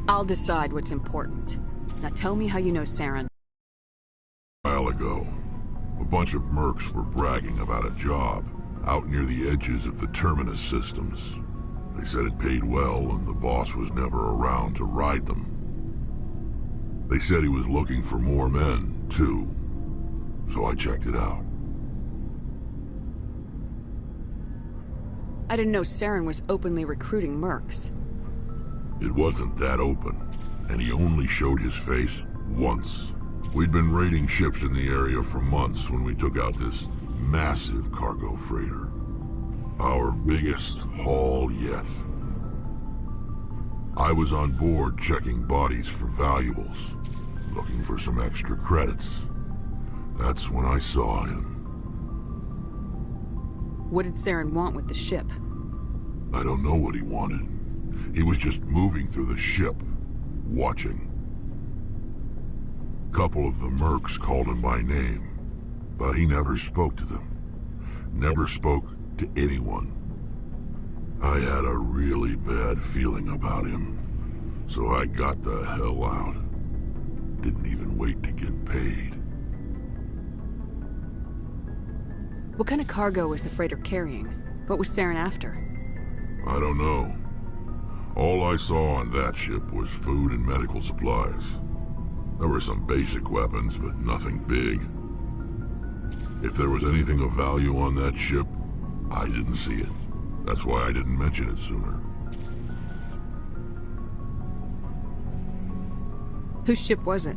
I'll decide what's important. Now tell me how you know Saren. A while ago, a bunch of mercs were bragging about a job out near the edges of the Terminus systems. They said it paid well and the boss was never around to ride them. They said he was looking for more men, too. So I checked it out. I didn't know Saren was openly recruiting mercs. It wasn't that open, and he only showed his face once. We'd been raiding ships in the area for months when we took out this massive cargo freighter. Our biggest haul yet. I was on board checking bodies for valuables, looking for some extra credits. That's when I saw him. What did Saren want with the ship? I don't know what he wanted. He was just moving through the ship, watching. A couple of the mercs called him by name, but he never spoke to them. Never spoke to anyone. I had a really bad feeling about him, so I got the hell out. Didn't even wait to get paid. What kind of cargo was the freighter carrying? What was Saren after? I don't know. All I saw on that ship was food and medical supplies. There were some basic weapons, but nothing big. If there was anything of value on that ship, I didn't see it. That's why I didn't mention it sooner. Whose ship was it?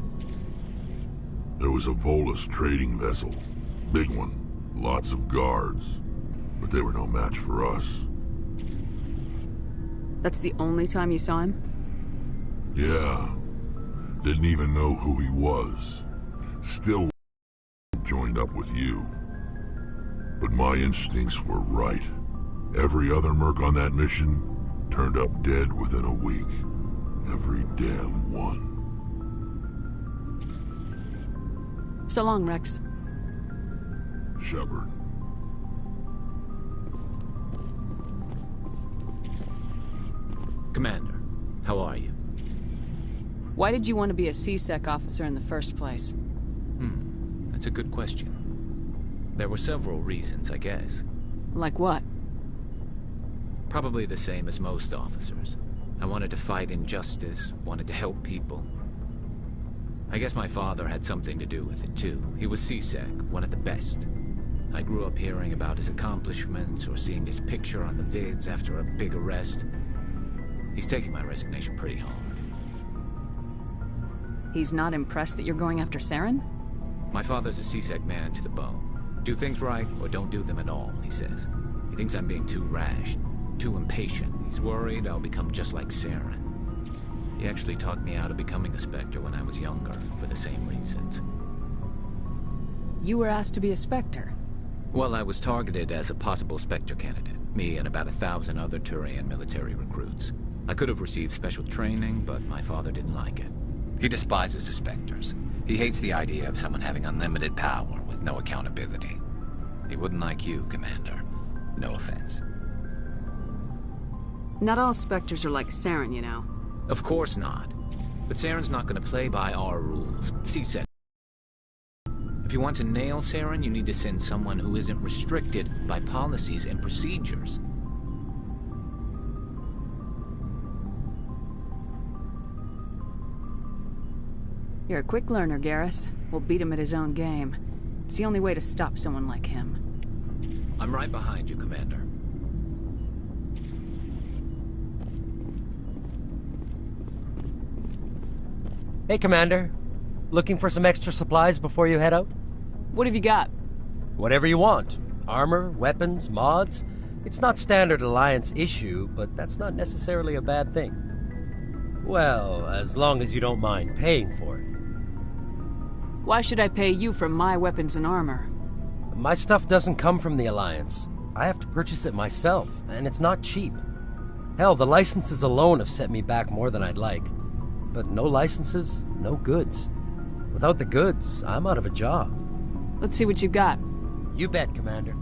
There was a Volus trading vessel. Big one. Lots of guards. But they were no match for us. That's the only time you saw him? Yeah. Didn't even know who he was. Still joined up with you. But my instincts were right. Every other merc on that mission turned up dead within a week. Every damn one. So long, Rex. Shepard. Commander, how are you? Why did you want to be a C-Sec officer in the first place? That's a good question. There were several reasons, I guess. Like what? Probably the same as most officers. I wanted to fight injustice, wanted to help people. I guess my father had something to do with it too. He was C-Sec, one of the best. I grew up hearing about his accomplishments or seeing his picture on the vids after a big arrest. He's taking my resignation pretty hard. He's not impressed that you're going after Saren? My father's a C-Sec man to the bone. Do things right or don't do them at all, he says. He thinks I'm being too rash, too impatient. He's worried I'll become just like Saren. He actually talked me out of becoming a Spectre when I was younger, for the same reasons. You were asked to be a Spectre? Well, I was targeted as a possible Spectre candidate. Me and about 1,000 other Turian military recruits. I could have received special training, but my father didn't like it. He despises the Spectres. He hates the idea of someone having unlimited power with no accountability. He wouldn't like you, Commander. No offense. Not all Spectres are like Saren, you know. Of course not. But Saren's not going to play by our rules. C-Sec. If you want to nail Saren, you need to send someone who isn't restricted by policies and procedures. You're a quick learner, Garrus. We'll beat him at his own game. It's the only way to stop someone like him. I'm right behind you, Commander. Hey, Commander. Looking for some extra supplies before you head out? What have you got? Whatever you want. Armor, weapons, mods. It's not standard Alliance issue, but that's not necessarily a bad thing. Well, as long as you don't mind paying for it. Why should I pay you for my weapons and armor? My stuff doesn't come from the Alliance. I have to purchase it myself, and it's not cheap. Hell, the licenses alone have set me back more than I'd like. But no licenses, no goods. Without the goods, I'm out of a job. Let's see what you got. You bet, Commander.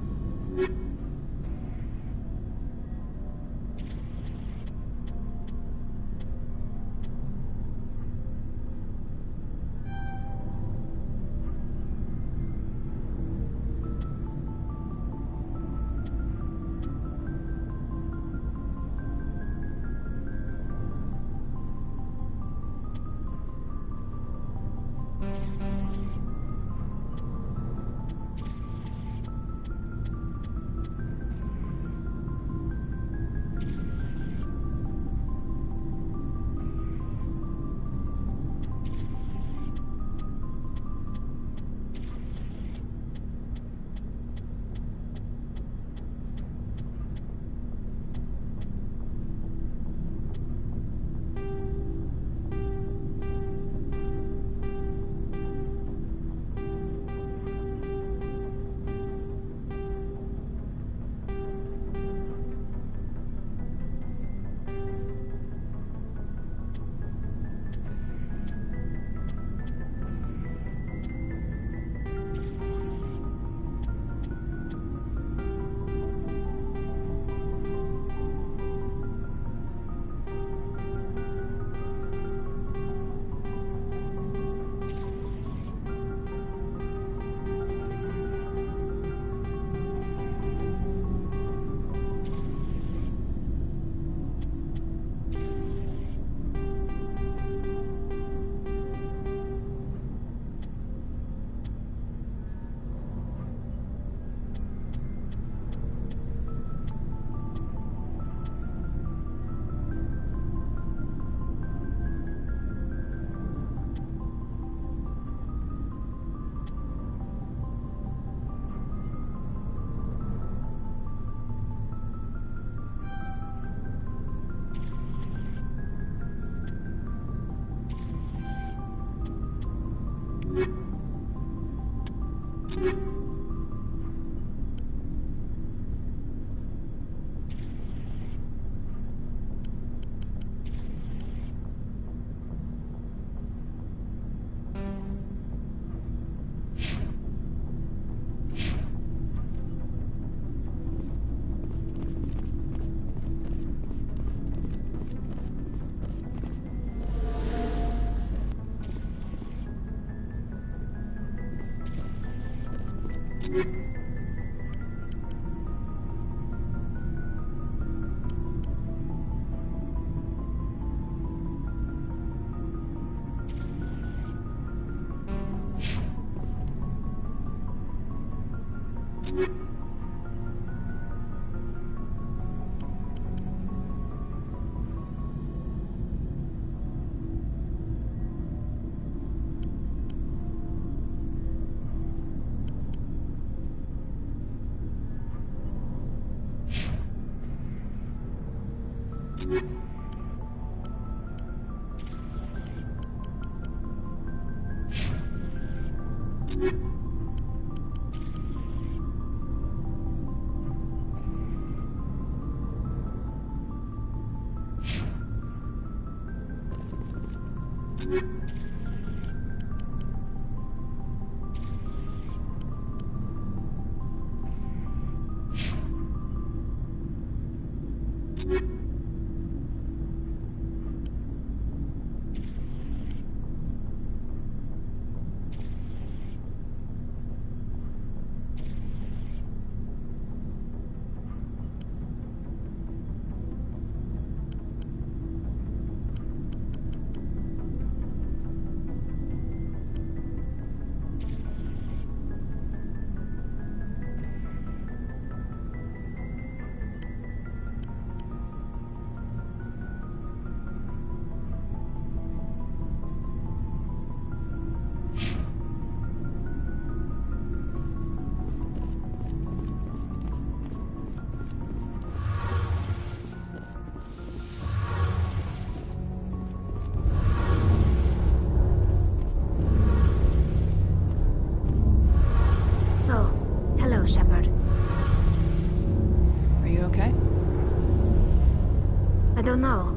don't know.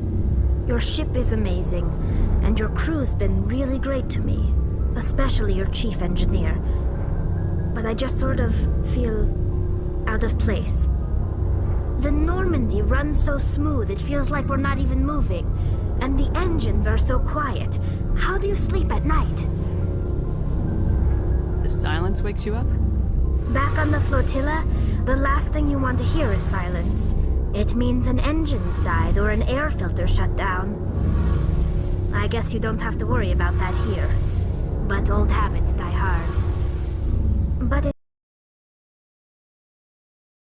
Your ship is amazing, and your crew's been really great to me, especially your chief engineer. But I just sort of feel out of place. The Normandy runs so smooth it feels like we're not even moving, and the engines are so quiet. How do you sleep at night? The silence wakes you up? Back on the flotilla, the last thing you want to hear is silence. It means an engine's died or an air filter shut down. I guess you don't have to worry about that here. But old habits die hard. But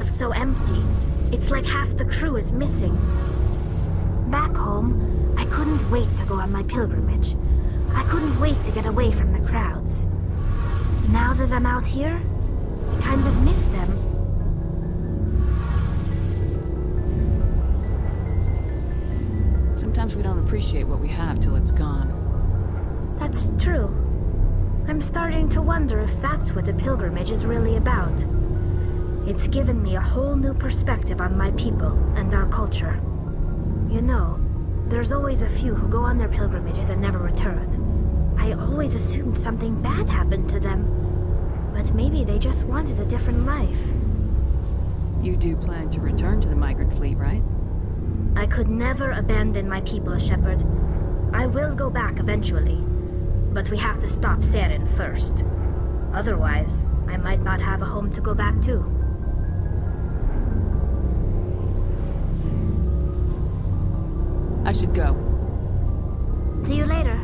it's so empty. It's like half the crew is missing. Back home, I couldn't wait to go on my pilgrimage. I couldn't wait to get away from the crowds. Now that I'm out here, I kind of miss them. Sometimes we don't appreciate what we have till it's gone. That's true. I'm starting to wonder if that's what the pilgrimage is really about. It's given me a whole new perspective on my people and our culture. You know, there's always a few who go on their pilgrimages and never return. I always assumed something bad happened to them, but maybe they just wanted a different life. You do plan to return to the migrant fleet, right? I could never abandon my people, Shepard. I will go back eventually, but we have to stop Saren first. Otherwise, I might not have a home to go back to. I should go. See you later.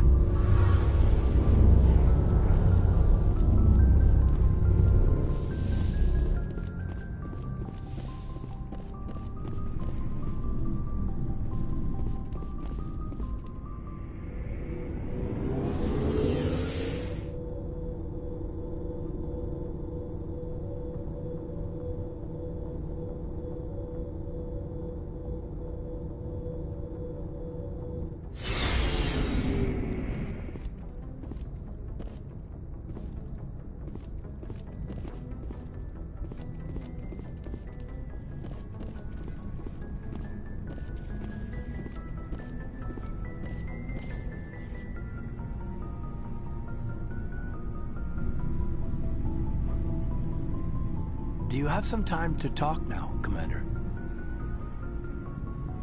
Do you have some time to talk now, Commander?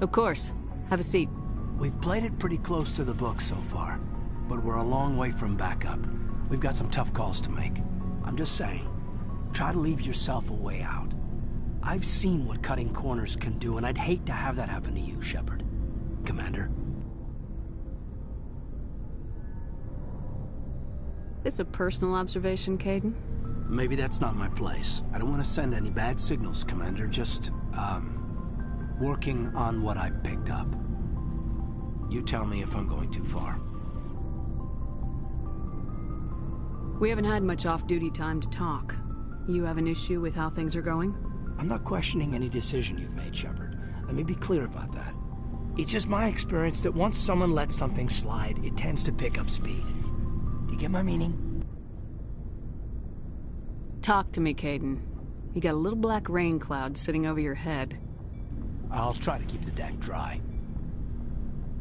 Of course. Have a seat. We've played it pretty close to the book so far, but we're a long way from backup. We've got some tough calls to make. I'm just saying, try to leave yourself a way out. I've seen what cutting corners can do, and I'd hate to have that happen to you, Shepard. Commander. This a personal observation, Caden? Maybe that's not my place. I don't want to send any bad signals, Commander. Just, working on what I've picked up. You tell me if I'm going too far. We haven't had much off-duty time to talk. You have an issue with how things are going? I'm not questioning any decision you've made, Shepard. Let me be clear about that. It's just my experience that once someone lets something slide, it tends to pick up speed. Do you get my meaning? Talk to me, Caden. You got a little black rain cloud sitting over your head. I'll try to keep the deck dry.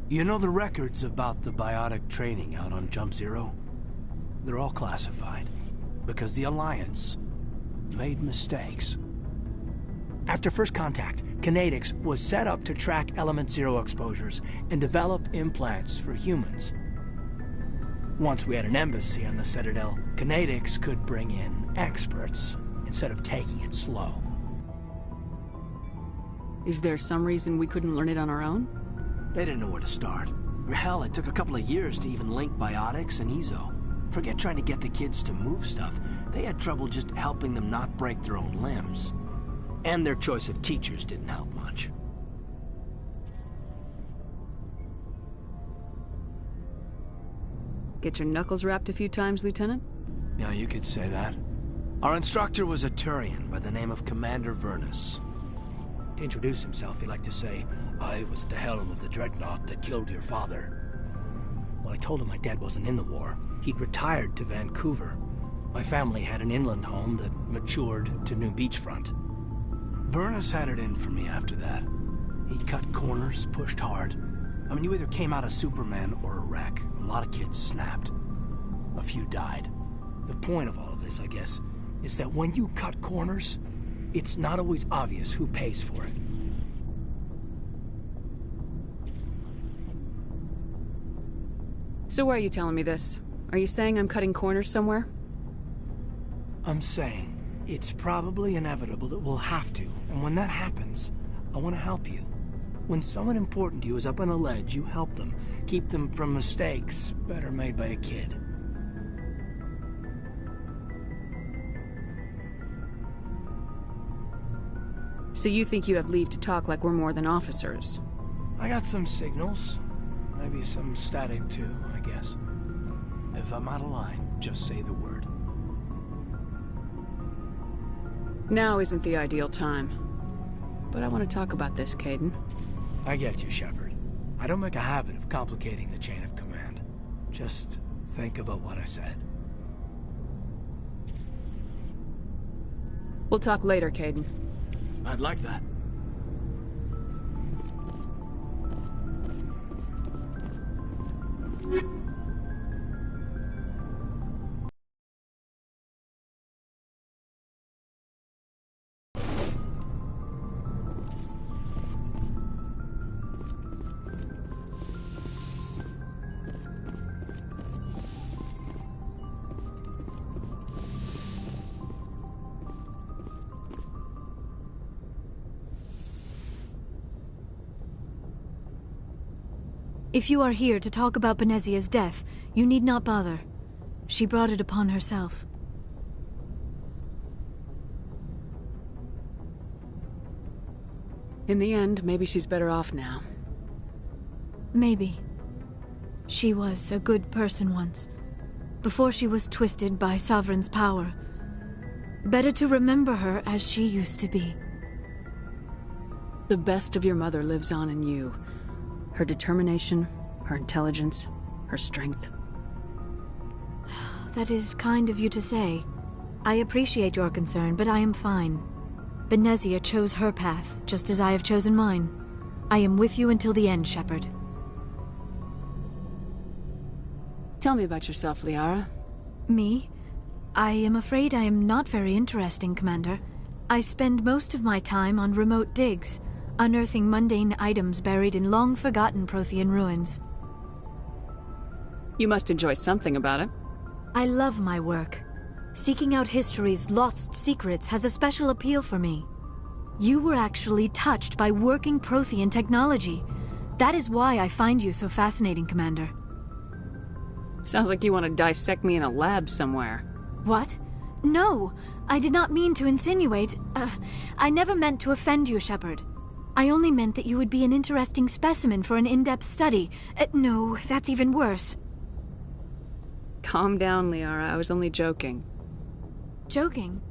You know the records about the biotic training out on Jump Zero? They're all classified, because the Alliance made mistakes. After first contact, Kinetics was set up to track Element Zero exposures and develop implants for humans. Once we had an embassy on the Citadel, Kinetics could bring in experts instead of taking it slow. Is there some reason we couldn't learn it on our own? They didn't know where to start. Hell, it took a couple of years to even link biotics and Ezo. Forget trying to get the kids to move stuff. They had trouble just helping them not break their own limbs. And their choice of teachers didn't help much. Get your knuckles rapped a few times, Lieutenant? Yeah, you could say that. Our instructor was a Turian by the name of Commander Vernus. To introduce himself, he liked to say, "I was at the helm of the dreadnought that killed your father." Well, I told him my dad wasn't in the war. He'd retired to Vancouver. My family had an inland home that matured to new beachfront. Vernus had it in for me after that. He cut corners, pushed hard. I mean, you either came out a Superman or a wreck. A lot of kids snapped. A few died. The point of all of this, I guess, is that when you cut corners, it's not always obvious who pays for it. So why are you telling me this? Are you saying I'm cutting corners somewhere? I'm saying it's probably inevitable that we'll have to, and when that happens, I want to help you. When someone important to you is up on a ledge, you help them. Keep them from mistakes better made by a kid. So you think you have leave to talk like we're more than officers? I got some signals. Maybe some static too, I guess. If I'm out of line, just say the word. Now isn't the ideal time. But I want to talk about this, Caden. I get you, Shepard. I don't make a habit of complicating the chain of command. Just think about what I said. We'll talk later, Caden. I'd like that. If you are here to talk about Benezia's death, you need not bother. She brought it upon herself. In the end, maybe she's better off now. Maybe. She was a good person once, before she was twisted by Sovereign's power. Better to remember her as she used to be. The best of your mother lives on in you. Her determination, her intelligence, her strength. That is kind of you to say. I appreciate your concern, but I am fine. Benezia chose her path, just as I have chosen mine. I am with you until the end, Shepard. Tell me about yourself, Liara. Me? I am afraid I am not very interesting, Commander. I spend most of my time on remote digs, unearthing mundane items buried in long-forgotten Prothean ruins. You must enjoy something about it. I love my work. Seeking out history's lost secrets has a special appeal for me. You were actually touched by working Prothean technology. That is why I find you so fascinating, Commander. Sounds like you want to dissect me in a lab somewhere. What? No, I did not mean to insinuate. I never meant to offend you, Shepard. I only meant that you would be an interesting specimen for an in-depth study. No, that's even worse. Calm down, Liara. I was only joking. Joking?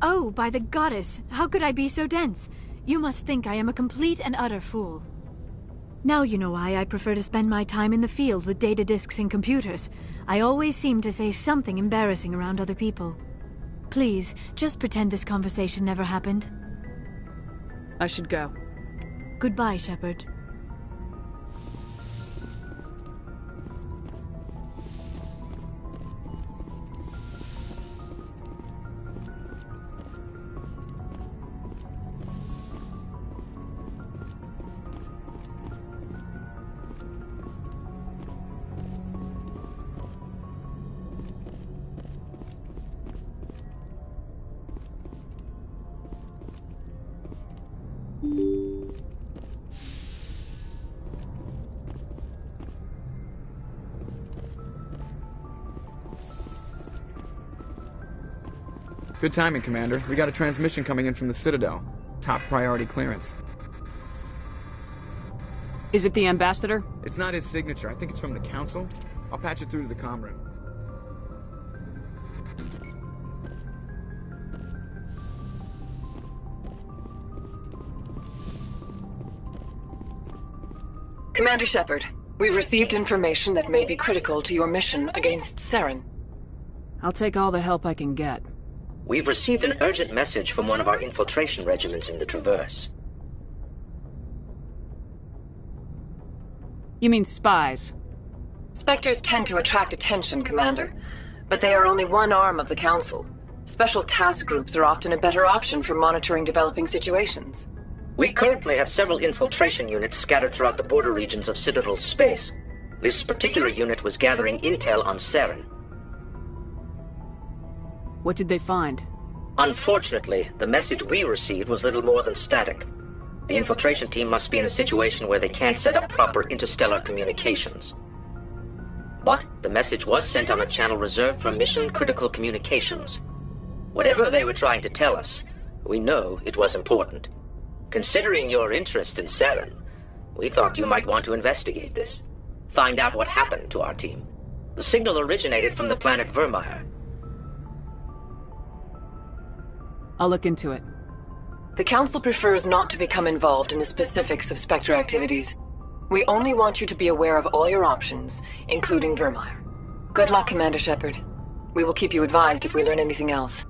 Oh, by the goddess, how could I be so dense? You must think I am a complete and utter fool. Now you know why I prefer to spend my time in the field with data disks and computers. I always seem to say something embarrassing around other people. Please, just pretend this conversation never happened. I should go. Goodbye, Shepard. Good timing, Commander. We got a transmission coming in from the Citadel. Top priority clearance. Is it the Ambassador? It's not his signature. I think it's from the Council. I'll patch it through to the comm room. Commander Shepard, we've received information that may be critical to your mission against Saren. I'll take all the help I can get. We've received an urgent message from one of our infiltration regiments in the Traverse. You mean spies? Spectres tend to attract attention, Commander, but they are only one arm of the Council. Special task groups are often a better option for monitoring developing situations. We currently have several infiltration units scattered throughout the border regions of Citadel space. This particular unit was gathering intel on Saren. What did they find? Unfortunately, the message we received was little more than static. The infiltration team must be in a situation where they can't set up proper interstellar communications. But the message was sent on a channel reserved for mission-critical communications. Whatever they were trying to tell us, we know it was important. Considering your interest in Saren, we thought you might want to investigate this. Find out what happened to our team. The signal originated from the planet Vermeer. I'll look into it. The Council prefers not to become involved in the specifics of Spectre activities. We only want you to be aware of all your options, including Vermeer. Good luck, Commander Shepard. We will keep you advised if we learn anything else.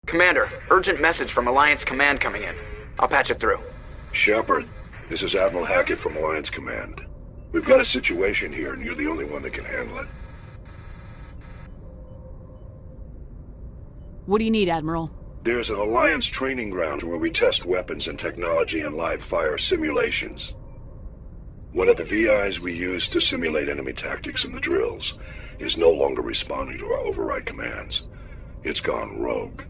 Commander, urgent message from Alliance Command coming in. I'll patch it through. Shepard, this is Admiral Hackett from Alliance Command. We've got a situation here, and you're the only one that can handle it. What do you need, Admiral? There's an Alliance training ground where we test weapons and technology in live fire simulations. One of the VIs we use to simulate enemy tactics in the drills is no longer responding to our override commands. It's gone rogue.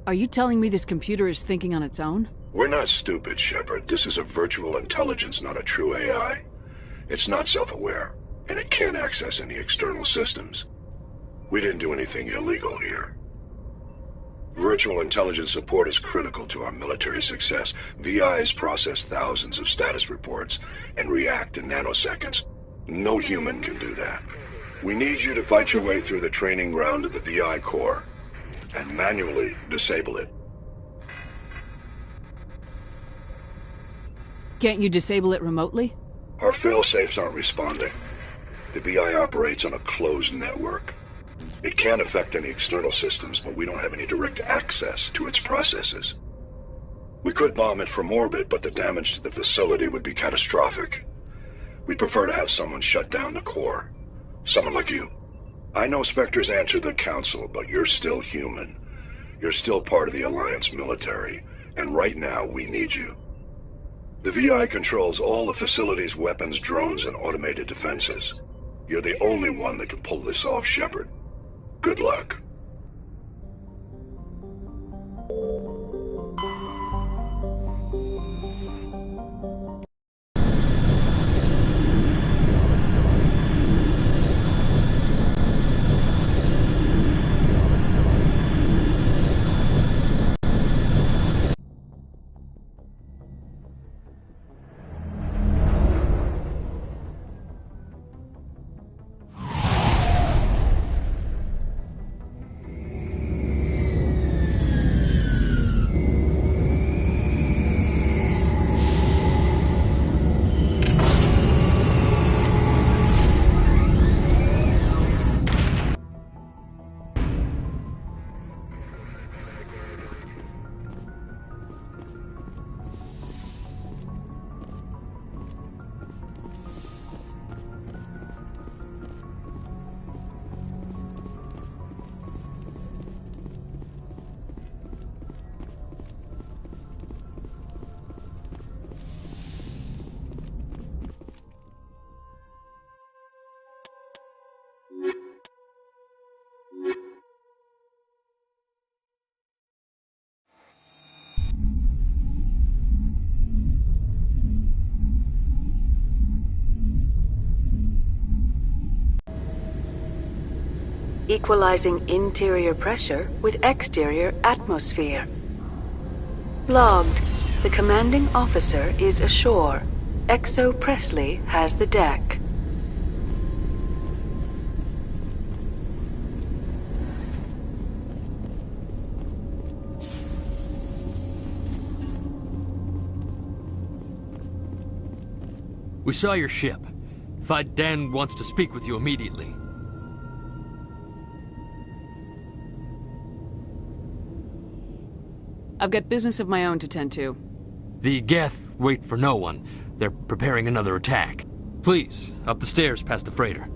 Are you telling me this computer is thinking on its own? We're not stupid, Shepard. This is a virtual intelligence, not a true AI. It's not self-aware, and it can't access any external systems. We didn't do anything illegal here. Virtual intelligence support is critical to our military success. VIs process thousands of status reports and react in nanoseconds. No human can do that. We need you to fight your way through the training ground of the VI core and manually disable it. Can't you disable it remotely? Our fail-safes aren't responding. The VI operates on a closed network. It can affect any external systems, but we don't have any direct access to its processes. We could bomb it from orbit, but the damage to the facility would be catastrophic. We'd prefer to have someone shut down the core. Someone like you. I know Spectres answer the Council, but you're still human. You're still part of the Alliance military, and right now we need you. The VI controls all the facility's weapons, drones, and automated defenses. You're the only one that can pull this off, Shepard. Good luck. Equalizing interior pressure with exterior atmosphere. Logged. The commanding officer is ashore. Exo Presley has the deck. We saw your ship. Dan wants to speak with you immediately. I've got business of my own to tend to. The Geth wait for no one. They're preparing another attack. Please, up the stairs past the freighter.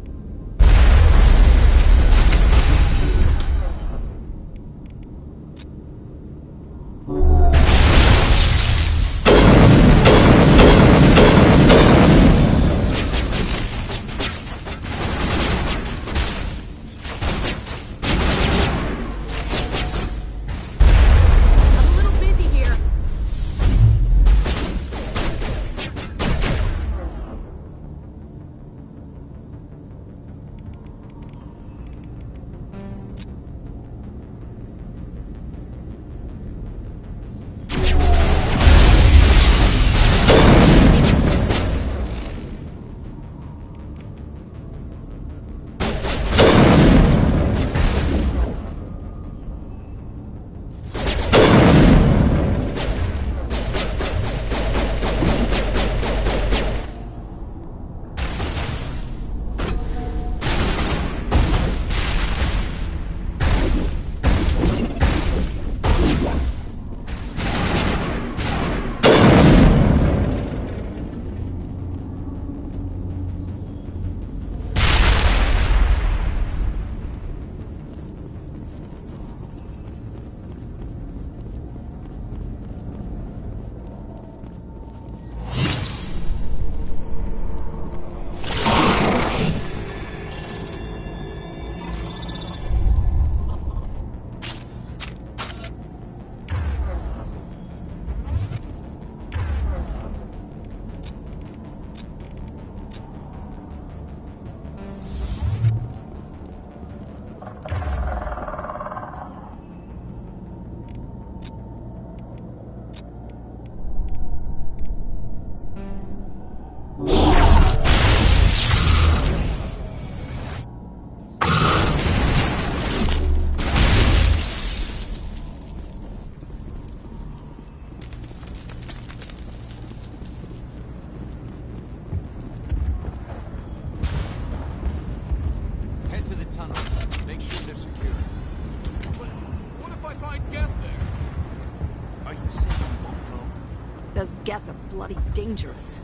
Those Geth are bloody dangerous.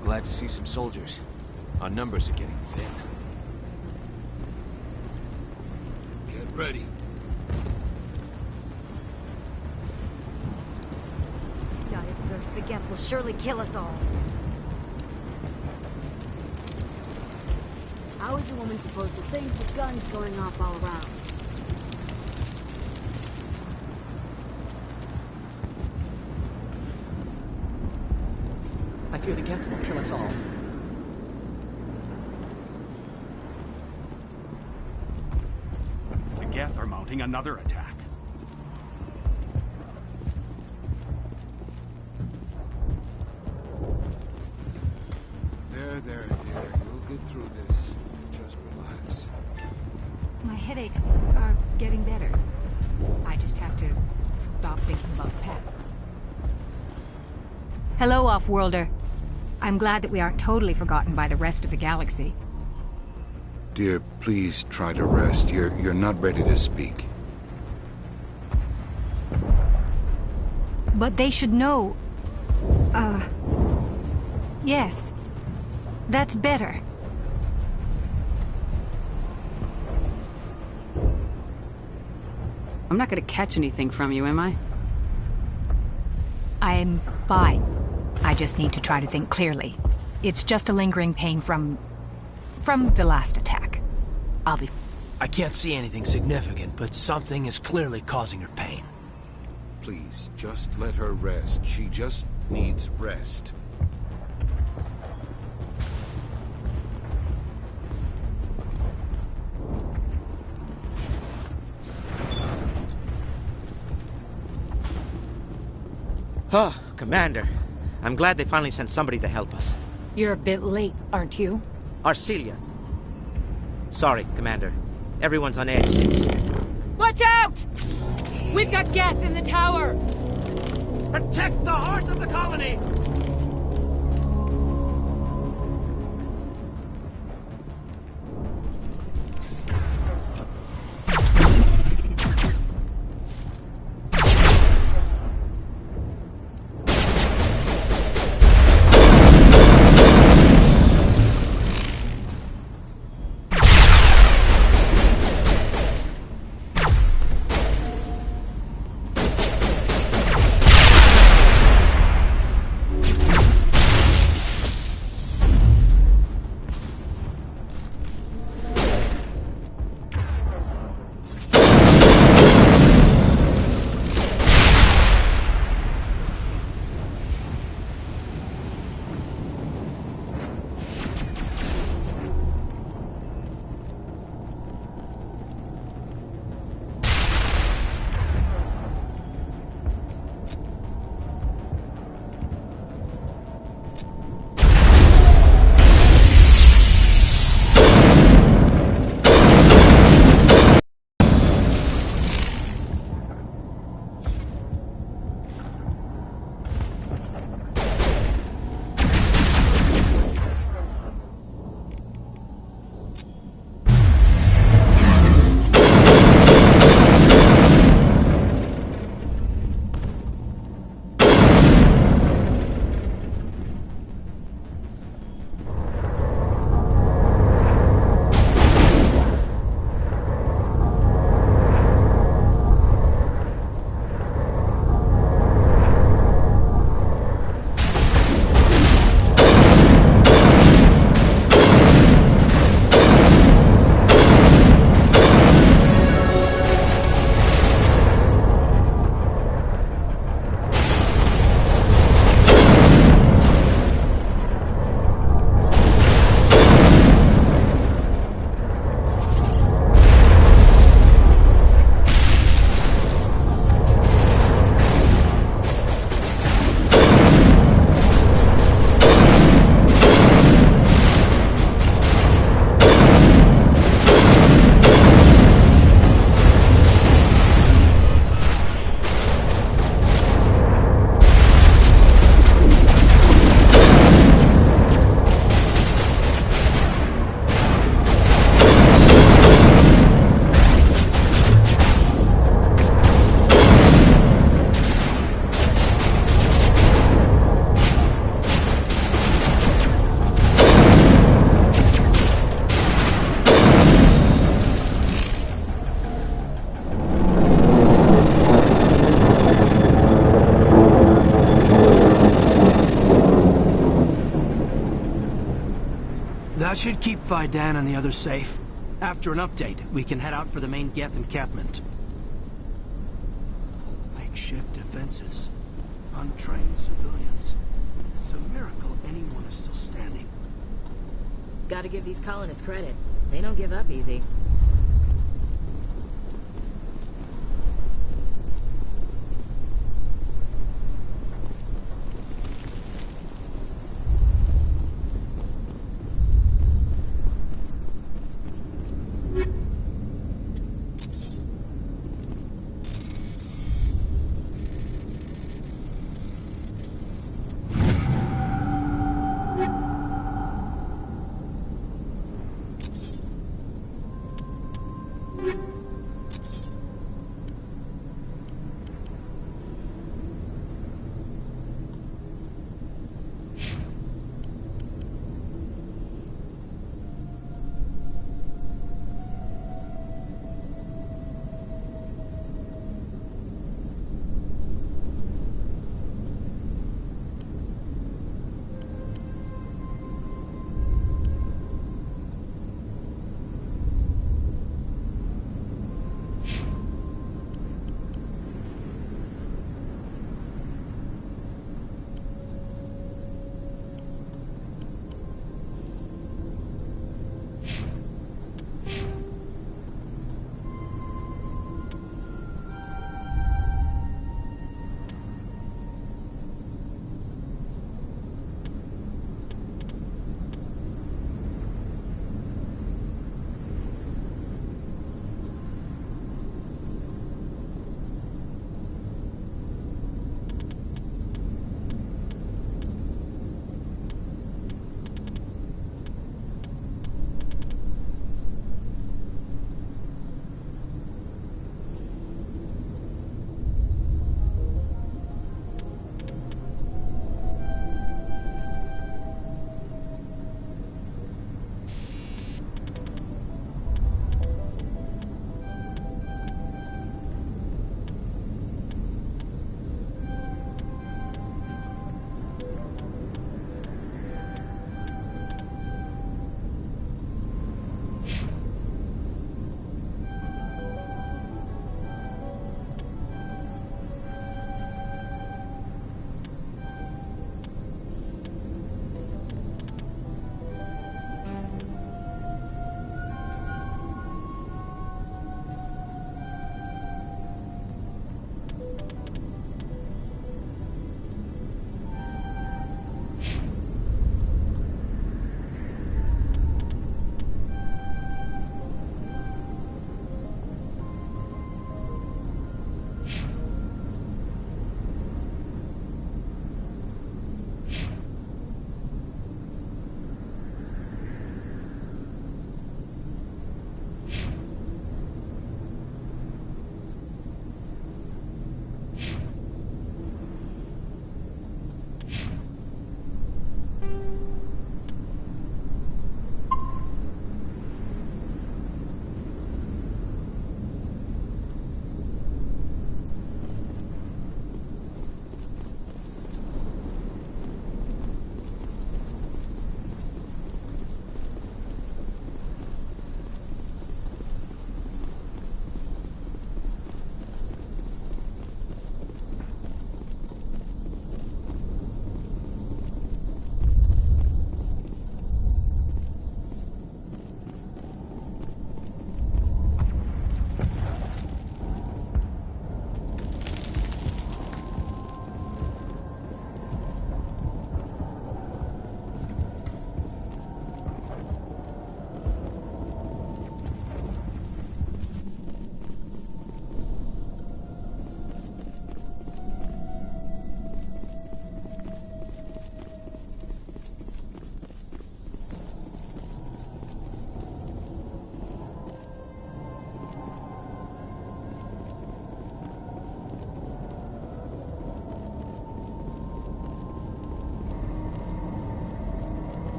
Glad to see some soldiers. Our numbers are getting thin. Get ready. Die of thirst, the Geth will surely kill us all. How is a woman supposed to think with guns going off all around? I fear the Geth will kill us all. The Geth are mounting another attack. There, dear. You'll get through this. Just relax. My headaches are getting better. I just have to stop thinking about the past. Hello, Off-Worlder. I'm glad that we aren't totally forgotten by the rest of the galaxy. Dear, please try to rest. You're not ready to speak. But they should know... Yes. That's better. I'm not gonna catch anything from you, am I? I'm fine. I just need to try to think clearly. It's just a lingering pain from the last attack. I'll be... I can't see anything significant, but something is clearly causing her pain. Please, just let her rest. She just needs rest. Huh, Commander. I'm glad they finally sent somebody to help us. You're a bit late, aren't you? Arcelia. Sorry, Commander. Everyone's on edge since... Watch out! We've got Geth in the tower! Protect the heart of the colony! That should keep Vidan and the others safe. After an update, we can head out for the main Geth encampment. Makeshift defenses. Untrained civilians. It's a miracle anyone is still standing. Gotta give these colonists credit. They don't give up easy.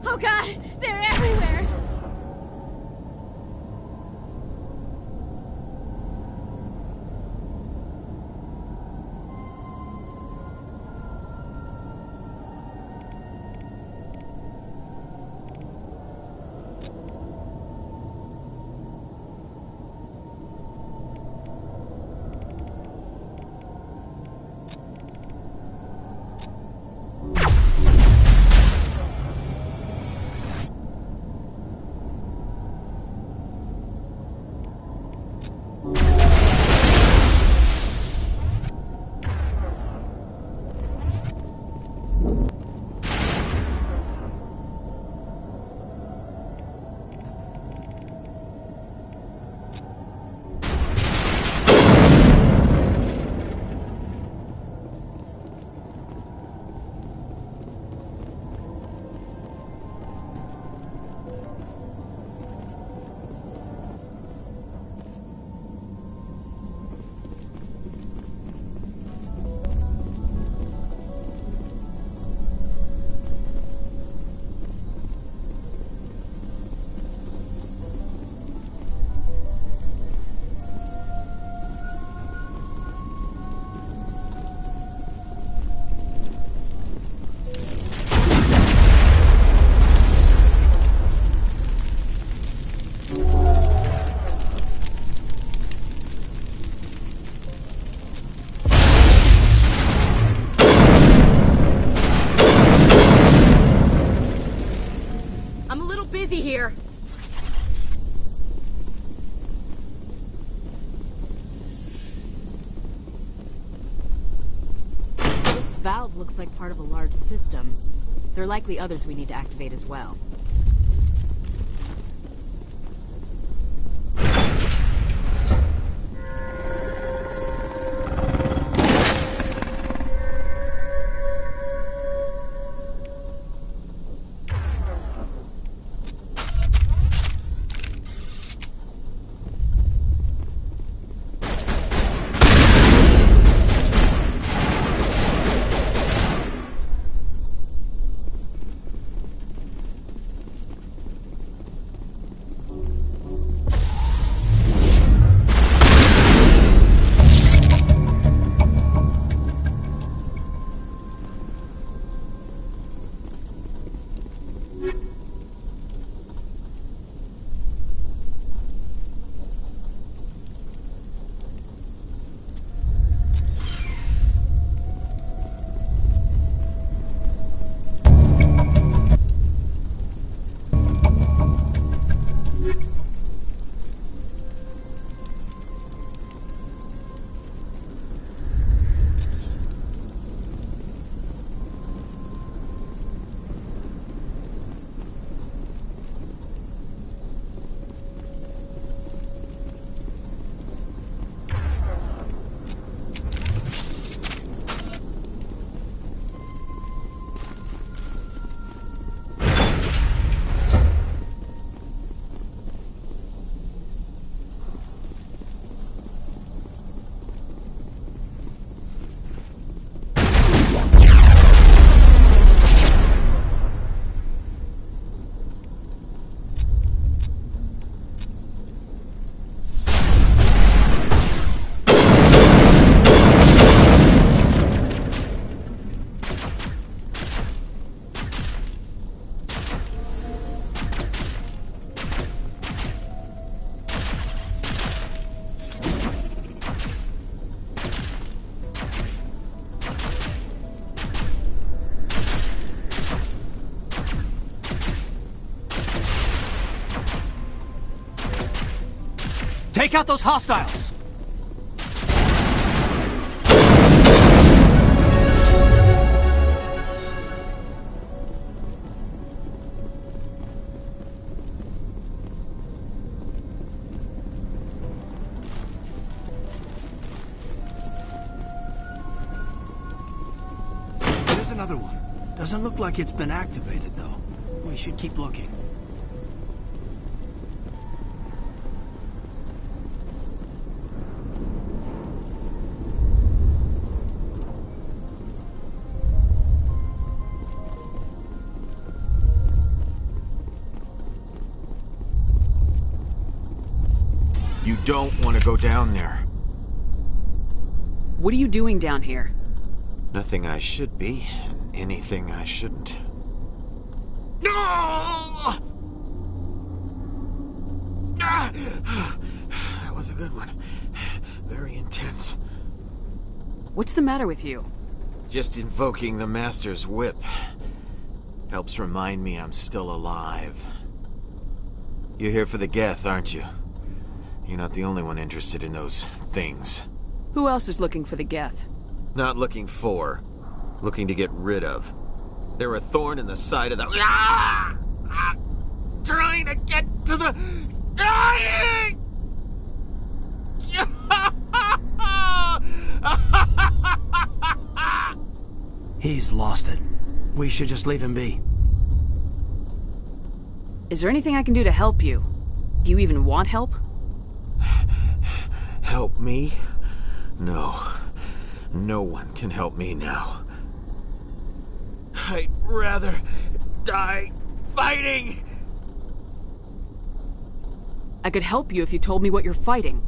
Oh god, they're everywhere! busy here. This valve looks like part of a large system. There are likely others we need to activate as well. Take out those hostiles! There's another one. Doesn't look like it's been activated, though. We should keep looking. You don't want to go down there. What are you doing down here? Nothing I should be, and anything I shouldn't. No! That was a good one. Very intense. What's the matter with you? Just invoking the Master's whip helps remind me I'm still alive. You're here for the Geth, aren't you? You're not the only one interested in those things. Who else is looking for the Geth? Not looking for. Looking to get rid of. They're a thorn in the side of the... Ah! Ah! Trying to get to the... Dying! He's lost it. We should just leave him be. Is there anything I can do to help you? Do you even want help? Help me? No. No one can help me now. I'd rather die fighting! I could help you if you told me what you're fighting.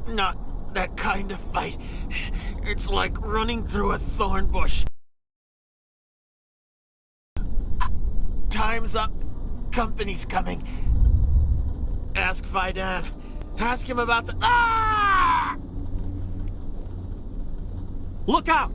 Not that kind of fight. It's like running through a thorn bush. Time's up. Company's coming. Ask Fidan. Ask him about the... Ah! Look out!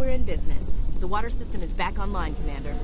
we're in business. The water system is back online, Commander.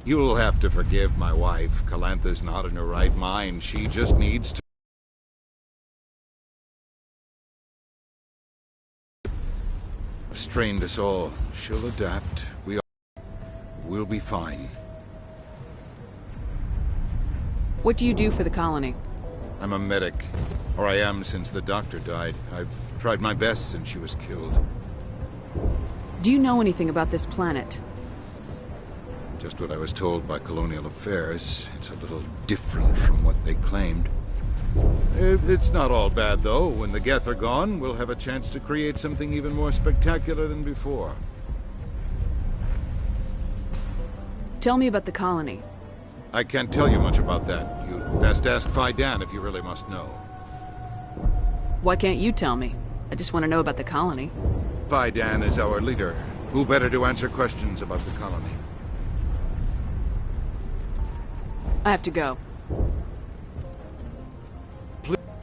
You'll have to forgive my wife. Calantha's not in her right mind. She just needs to... Strained us all. She'll adapt. We'll be fine. What do you do for the colony? I'm a medic. Or I am since the doctor died. I've tried my best since she was killed. Do you know anything about this planet? Just what I was told by Colonial Affairs. It's a little different from what they claimed. It's not all bad, though. When the Geth are gone, we'll have a chance to create something even more spectacular than before. Tell me about the colony. I can't tell you much about that. You'd best ask Fidan if you really must know. Why can't you tell me? I just want to know about the colony. Fidan is our leader. Who better to answer questions about the colony? I have to go.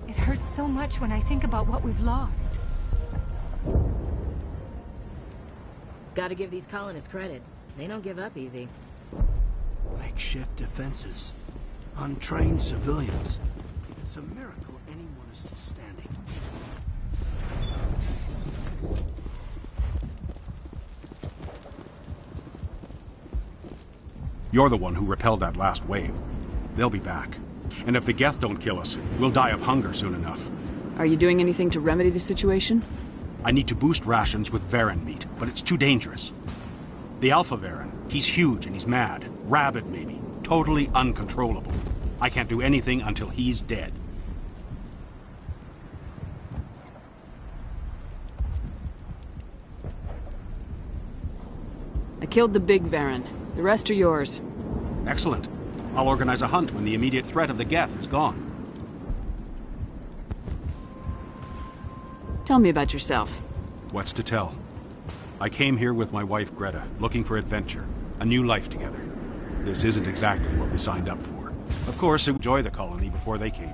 It hurts so much when I think about what we've lost. Gotta give these colonists credit. They don't give up easy. Makeshift defenses. Untrained civilians. It's a miracle anyone is still standing. You're the one who repelled that last wave. They'll be back. And if the Geth don't kill us, we'll die of hunger soon enough. Are you doing anything to remedy the situation? I need to boost rations with Varen meat, but it's too dangerous. The Alpha Varen, he's huge and he's mad. Rabid, maybe. Totally uncontrollable. I can't do anything until he's dead. I killed the big Varen. The rest are yours. Excellent. I'll organize a hunt when the immediate threat of the Geth is gone. Tell me about yourself. What's to tell? I came here with my wife Greta, looking for adventure, a new life together. This isn't exactly what we signed up for. Of course, I enjoy the colony before they came.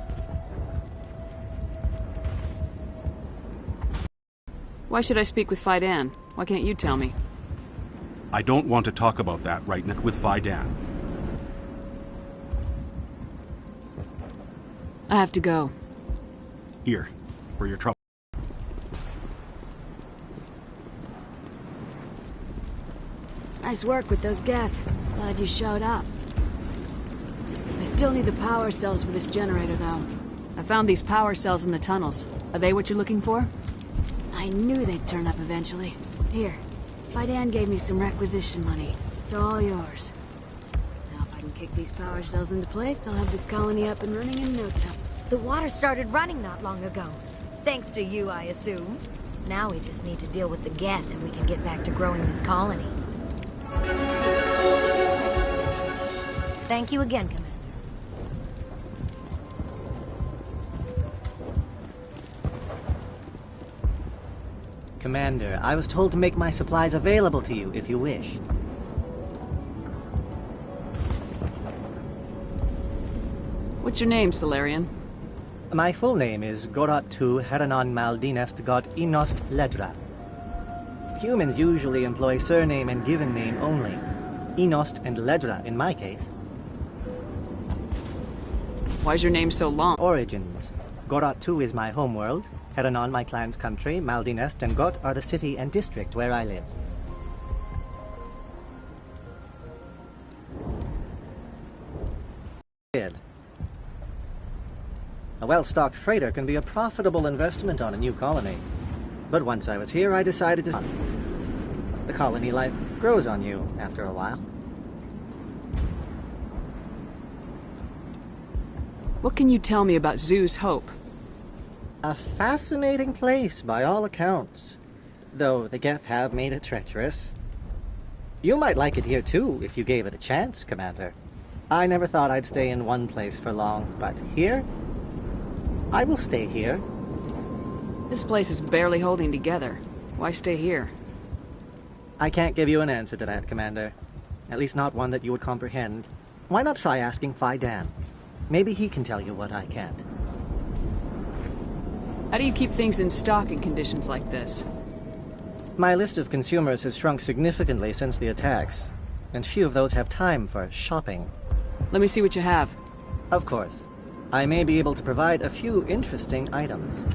Why should I speak with Fidan? Why can't you tell me? I don't want to talk about that right now with Fidan. I have to go. Here, for your trouble. Nice work with those Geth. Glad you showed up. I still need the power cells for this generator, though. I found these power cells in the tunnels. Are they what you're looking for? I knew they'd turn up eventually. Here, Fidan gave me some requisition money. It's all yours. Now if I can kick these power cells into place, I'll have this colony up and running in no time. The water started running not long ago. Thanks to you, I assume. Now we just need to deal with the Geth and we can get back to growing this colony. Thank you again, Commander. Commander, I was told to make my supplies available to you if you wish. What's your name, Solarian? My full name is Goratu Heranon Maldinest God Inost Ledra. Humans usually employ surname and given name only. Enost and Ledra in my case. Why's your name so long? Origins. Gorat 2 is my homeworld. Heranon my clan's country. Maldinest and Got are the city and district where I live. A well-stocked freighter can be a profitable investment on a new colony. But once I was here, I decided to... The colony life grows on you after a while. What can you tell me about Zoo's Hope? A fascinating place by all accounts, though the Geth have made it treacherous. You might like it here too, if you gave it a chance, Commander. I never thought I'd stay in one place for long, but here? I will stay here. This place is barely holding together. Why stay here? I can't give you an answer to that, Commander. At least not one that you would comprehend. Why not try asking Phi Dan? Maybe he can tell you what I can't. How do you keep things in stock in conditions like this? My list of consumers has shrunk significantly since the attacks, and few of those have time for shopping. Let me see what you have. Of course. I may be able to provide a few interesting items.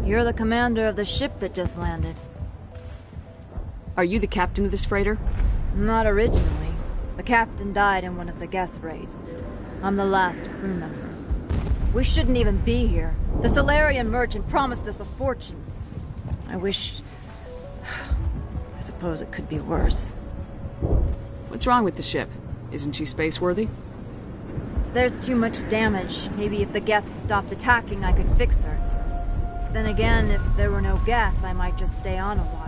You're the commander of the ship that just landed. Are you the captain of this freighter? Not originally. The captain died in one of the Geth raids. I'm the last crew member. We shouldn't even be here. The Solarian merchant promised us a fortune. I wish... I suppose it could be worse. What's wrong with the ship? Isn't she space-worthy? There's too much damage. Maybe if the Geth stopped attacking, I could fix her. Then again, if there were no Geth, I might just stay on a while.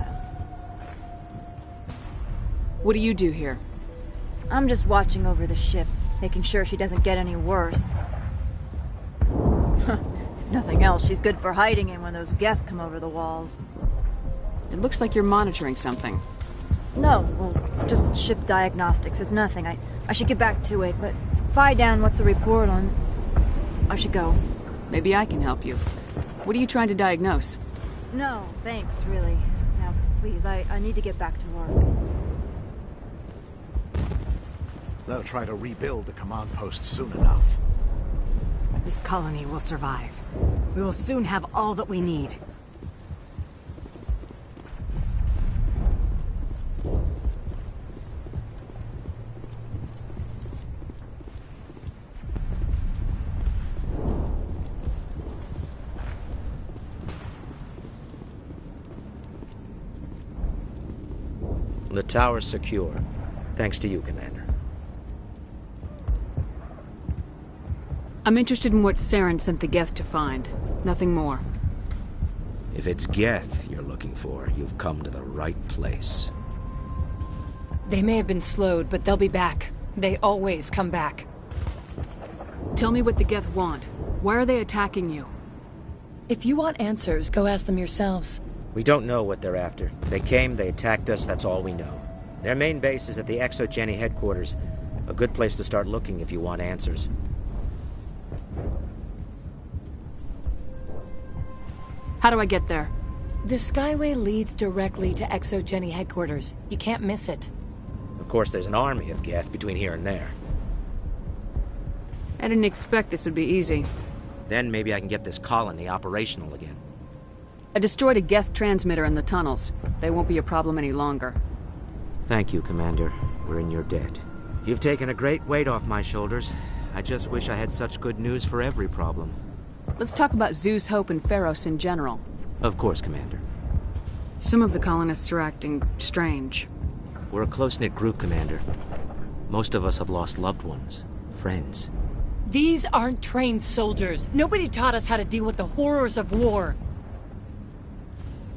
What do you do here? I'm just watching over the ship, making sure she doesn't get any worse. If nothing else, she's good for hiding in when those Geth come over the walls. It looks like you're monitoring something. No, well, just ship diagnostics. It's nothing. I should get back to it, but Dan, what's the report on... I should go. Maybe I can help you. What are you trying to diagnose? No, thanks, really. Now, please, I need to get back to work. They'll try to rebuild the command post soon enough. This colony will survive. We will soon have all that we need. The tower's secure. Thanks to you, Commander. I'm interested in what Saren sent the Geth to find. Nothing more. If it's Geth you're looking for, you've come to the right place. They may have been slowed, but they'll be back. They always come back. Tell me what the Geth want. Why are they attacking you? If you want answers, go ask them yourselves. We don't know what they're after. They came, they attacked us, that's all we know. Their main base is at the ExoGeni headquarters. A good place to start looking if you want answers. How do I get there? The Skyway leads directly to ExoGeni headquarters. You can't miss it. Of course, there's an army of Geth between here and there. I didn't expect this would be easy. Then maybe I can get this colony operational again. I destroyed a Geth transmitter in the tunnels. They won't be a problem any longer. Thank you, Commander. We're in your debt. You've taken a great weight off my shoulders. I just wish I had such good news for every problem. Let's talk about Zeus, Hope, and Pharos in general. Of course, Commander. Some of the colonists are acting strange. We're a close-knit group, Commander. Most of us have lost loved ones, friends. These aren't trained soldiers. Nobody taught us how to deal with the horrors of war.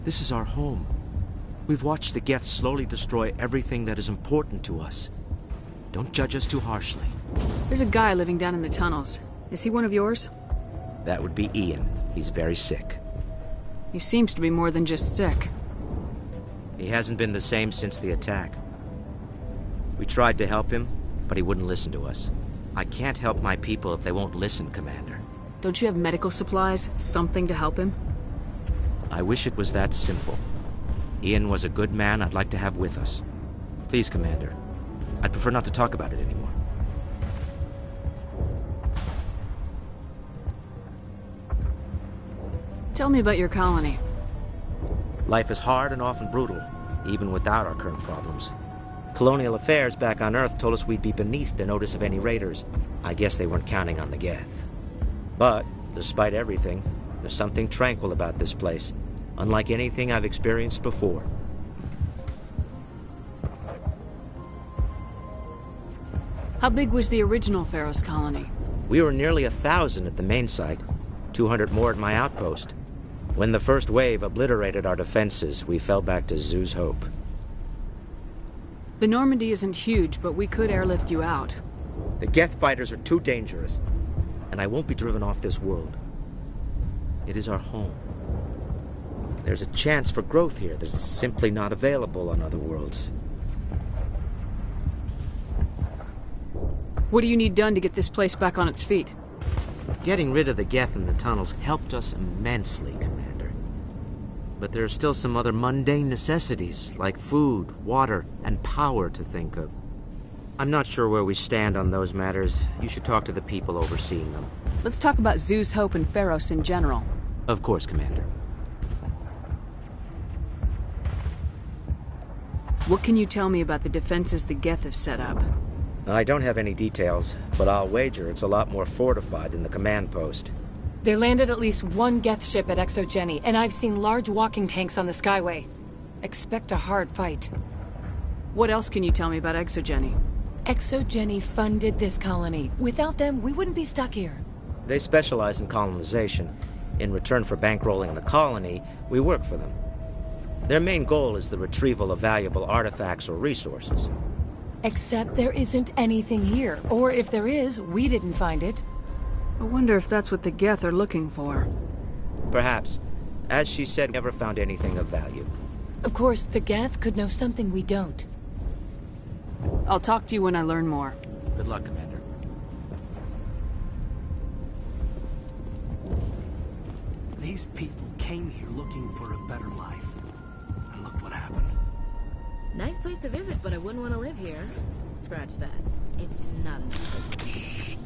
This is our home. We've watched the Geth slowly destroy everything that is important to us. Don't judge us too harshly. There's a guy living down in the tunnels. Is he one of yours? That would be Ian. He's very sick. He seems to be more than just sick. He hasn't been the same since the attack. We tried to help him, but he wouldn't listen to us. I can't help my people if they won't listen, Commander. Don't you have medical supplies? Something to help him? I wish it was that simple. Ian was a good man I'd like to have with us. Please, Commander. I'd prefer not to talk about it anymore. Tell me about your colony. Life is hard and often brutal, even without our current problems. Colonial Affairs back on Earth told us we'd be beneath the notice of any raiders. I guess they weren't counting on the Geth. But, despite everything, there's something tranquil about this place, unlike anything I've experienced before. How big was the original Pharos colony? We were nearly 1,000 at the main site, 200 more at my outpost. When the first wave obliterated our defenses, we fell back to Zeus Hope. The Normandy isn't huge, but we could airlift you out. The Geth fighters are too dangerous, and I won't be driven off this world. It is our home. There's a chance for growth here that's simply not available on other worlds. What do you need done to get this place back on its feet? Getting rid of the Geth in the tunnels helped us immensely, Commander. But there are still some other mundane necessities, like food, water, and power to think of. I'm not sure where we stand on those matters. You should talk to the people overseeing them. Let's talk about Zeus, Hope, and Pharos in general. Of course, Commander. What can you tell me about the defenses the Geth have set up? I don't have any details, but I'll wager it's a lot more fortified than the command post. They landed at least one Geth ship at Exogeny, and I've seen large walking tanks on the Skyway. Expect a hard fight. What else can you tell me about Exogeny? Exogeny funded this colony. Without them, we wouldn't be stuck here. They specialize in colonization. In return for bankrolling the colony, we work for them. Their main goal is the retrieval of valuable artifacts or resources. Except there isn't anything here. Or if there is, we didn't find it. I wonder if that's what the Geth are looking for. Perhaps. As she said, never found anything of value. Of course, the Geth could know something we don't. I'll talk to you when I learn more. Good luck, Commander. These people came here looking for a better life. And look what happened. Nice place to visit, but I wouldn't want to live here. Scratch that. It's not a nice place to visit.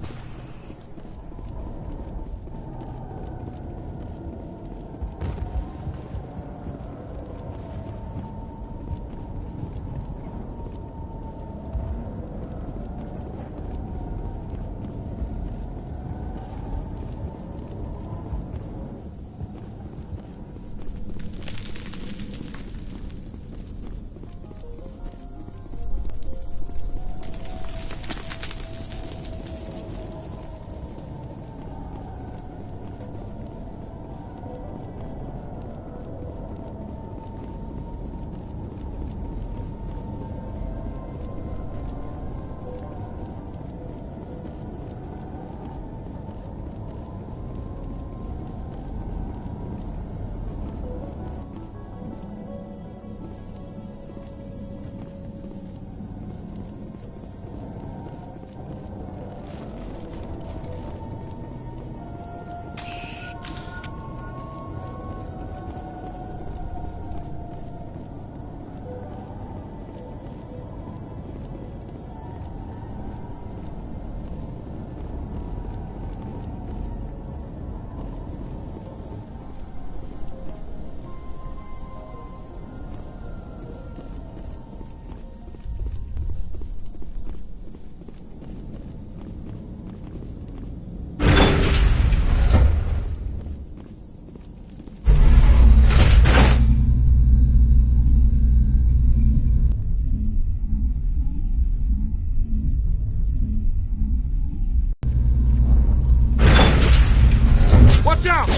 Watch out!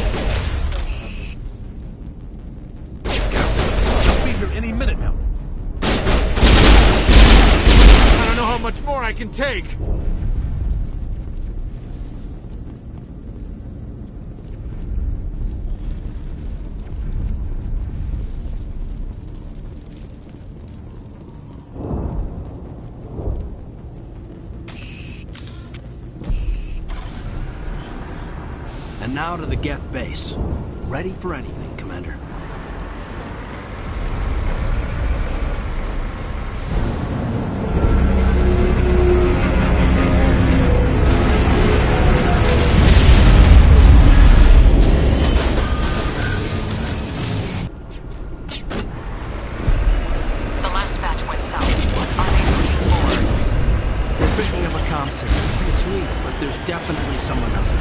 I'll be here any minute now. I don't know how much more I can take. And now to the Geth base. Ready for anything, Commander. The last batch went south. What are they looking for? We're picking up a comm signal. It's weak, but there's definitely someone out there.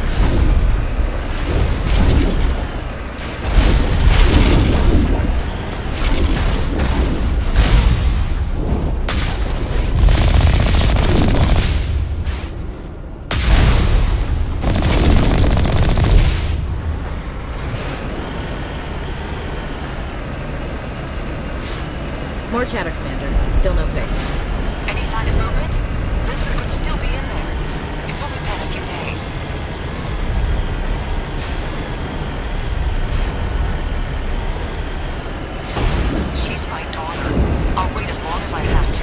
More chatter, Commander. Still no fix. Any sign of movement? Lisbon could still be in there. It's only been a few days. She's my daughter. I'll wait as long as I have to.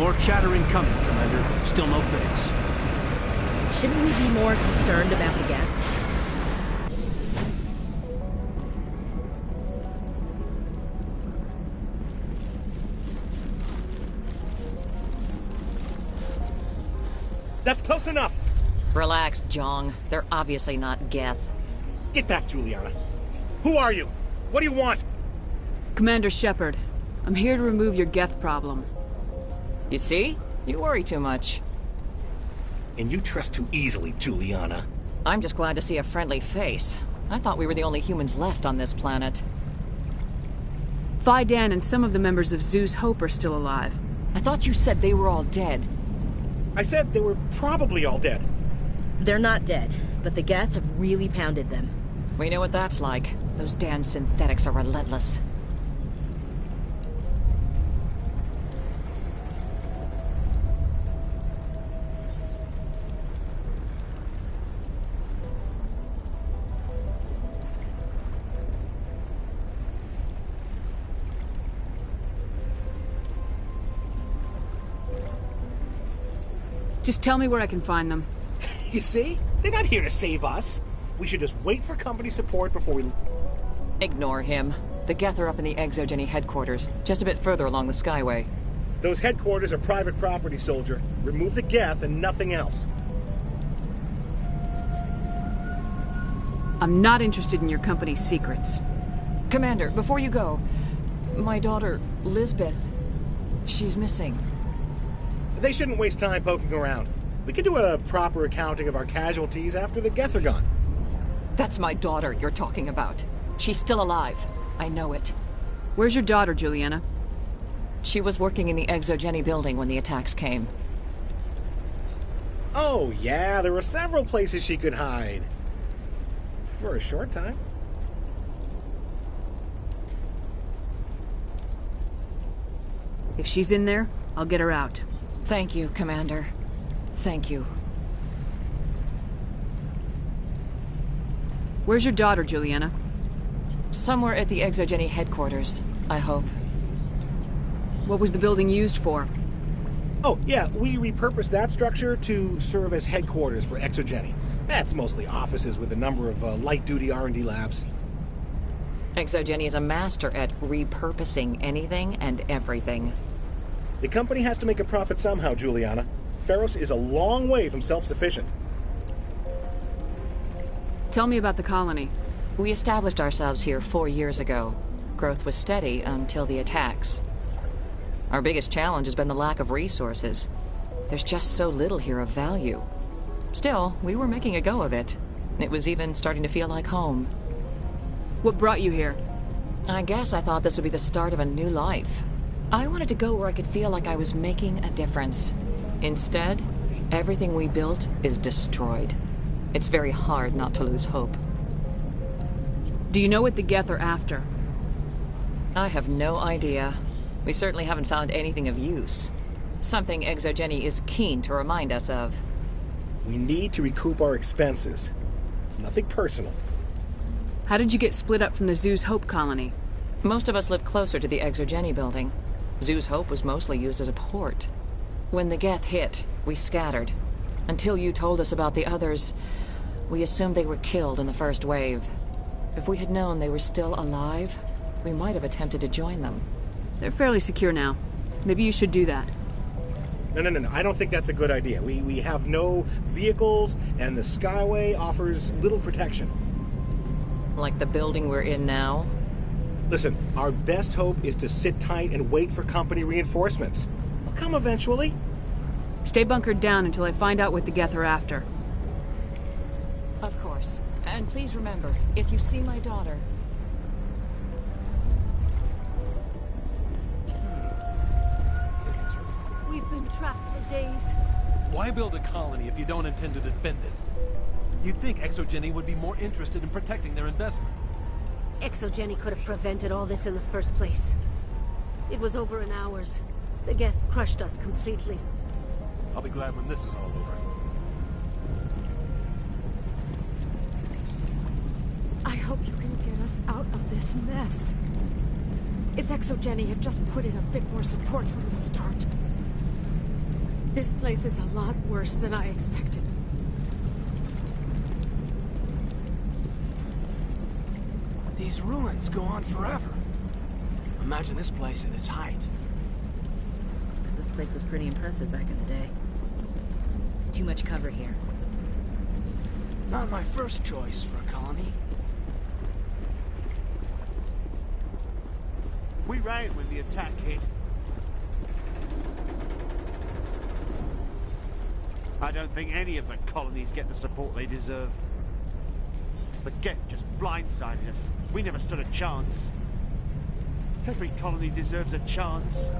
More chattering coming, Commander. Still no fix. Shouldn't we be more concerned about the Geth? That's close enough! Relax, Jong. They're obviously not Geth. Get back, Juliana. Who are you? What do you want? Commander Shepard, I'm here to remove your Geth problem. You see? You worry too much. And you trust too easily, Juliana. I'm just glad to see a friendly face. I thought we were the only humans left on this planet. Phi Dan and some of the members of Zeus Hope are still alive. I thought you said they were all dead. I said they were probably all dead. They're not dead, but the Geth have really pounded them. We know what that's like. Those damn synthetics are relentless. Just tell me where I can find them. You see? They're not here to save us. We should just wait for company support before we... Ignore him. The Geth are up in the Exogeny headquarters, just a bit further along the Skyway. Those headquarters are private property, soldier. Remove the Geth and nothing else. I'm not interested in your company's secrets. Commander, before you go, my daughter, Lisbeth, she's missing. They shouldn't waste time poking around. We can do a proper accounting of our casualties after the Geth are gone. That's my daughter you're talking about. She's still alive. I know it. Where's your daughter, Juliana? She was working in the Exogeny building when the attacks came. Oh, yeah, there were several places she could hide. For a short time. If she's in there, I'll get her out. Thank you, Commander. Thank you. Where's your daughter, Juliana? Somewhere at the Exogeny headquarters, I hope. What was the building used for? Oh, yeah, we repurposed that structure to serve as headquarters for Exogeny. That's mostly offices with a number of light-duty R&D labs. Exogeny is a master at repurposing anything and everything. The company has to make a profit somehow, Juliana. Feros is a long way from self-sufficient. Tell me about the colony. We established ourselves here 4 years ago. Growth was steady until the attacks. Our biggest challenge has been the lack of resources. There's just so little here of value. Still, we were making a go of it. It was even starting to feel like home. What brought you here? I guess I thought this would be the start of a new life. I wanted to go where I could feel like I was making a difference. Instead, everything we built is destroyed. It's very hard not to lose hope. Do you know what the Geth are after? I have no idea. We certainly haven't found anything of use. Something Exogeny is keen to remind us of. We need to recoup our expenses. It's nothing personal. How did you get split up from the Zeus Hope colony? Most of us live closer to the Exogeny building. Zeus Hope was mostly used as a port. When the Geth hit, we scattered. Until you told us about the others, we assumed they were killed in the first wave. If we had known they were still alive, we might have attempted to join them. They're fairly secure now. Maybe you should do that. No. I don't think that's a good idea. We have no vehicles, and the Skyway offers little protection. Like the building we're in now? Listen, our best hope is to sit tight and wait for company reinforcements. They'll come eventually. Stay bunkered down until I find out what the Geth are after. Of course. And please remember, if you see my daughter... We've been trapped for days. Why build a colony if you don't intend to defend it? You'd think Exogeny would be more interested in protecting their investment. Exogeny could have prevented all this in the first place. It was over in hours. The Geth crushed us completely. I'll be glad when this is all over. I hope you can get us out of this mess. If Exogeny had just put in a bit more support from the start. This place is a lot worse than I expected. These ruins go on forever. Imagine this place at its height. This place was pretty impressive back in the day. Too much cover here. Not my first choice for a colony. We ran when the attack hit. I don't think any of the colonies get the support they deserve. The Geth just blindsided us. We never stood a chance. Every colony deserves a chance.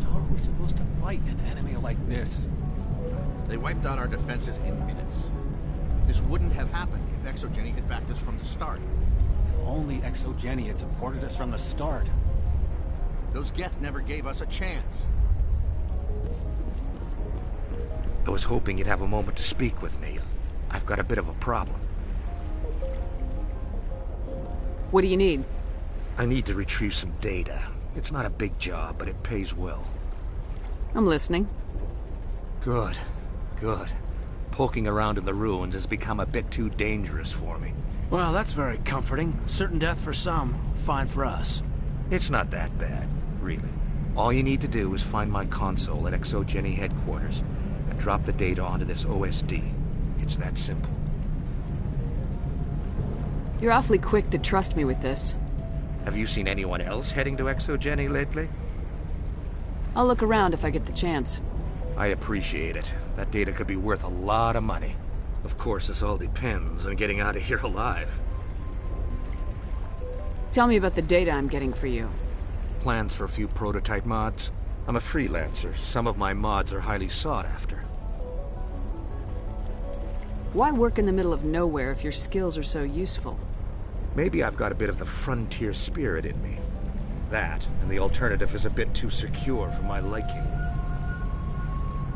How are we supposed to fight an enemy like this? They wiped out our defenses in minutes. This wouldn't have happened if Exogeny had backed us from the start. If only Exogeny had supported us from the start. Those Geth never gave us a chance. I was hoping you'd have a moment to speak with me. I've got a bit of a problem. What do you need? I need to retrieve some data. It's not a big job, but it pays well. I'm listening. Good. Good. Poking around in the ruins has become a bit too dangerous for me. Well, that's very comforting. Certain death for some, fine for us. It's not that bad, really. All you need to do is find my console at Exogeny headquarters and drop the data onto this OSD. It's that simple. You're awfully quick to trust me with this. Have you seen anyone else heading to Exogeny lately? I'll look around if I get the chance. I appreciate it. That data could be worth a lot of money. Of course, this all depends on getting out of here alive. Tell me about the data I'm getting for you. Plans for a few prototype mods. I'm a freelancer. Some of my mods are highly sought after. Why work in the middle of nowhere if your skills are so useful? Maybe I've got a bit of the frontier spirit in me. That, and the alternative is a bit too secure for my liking.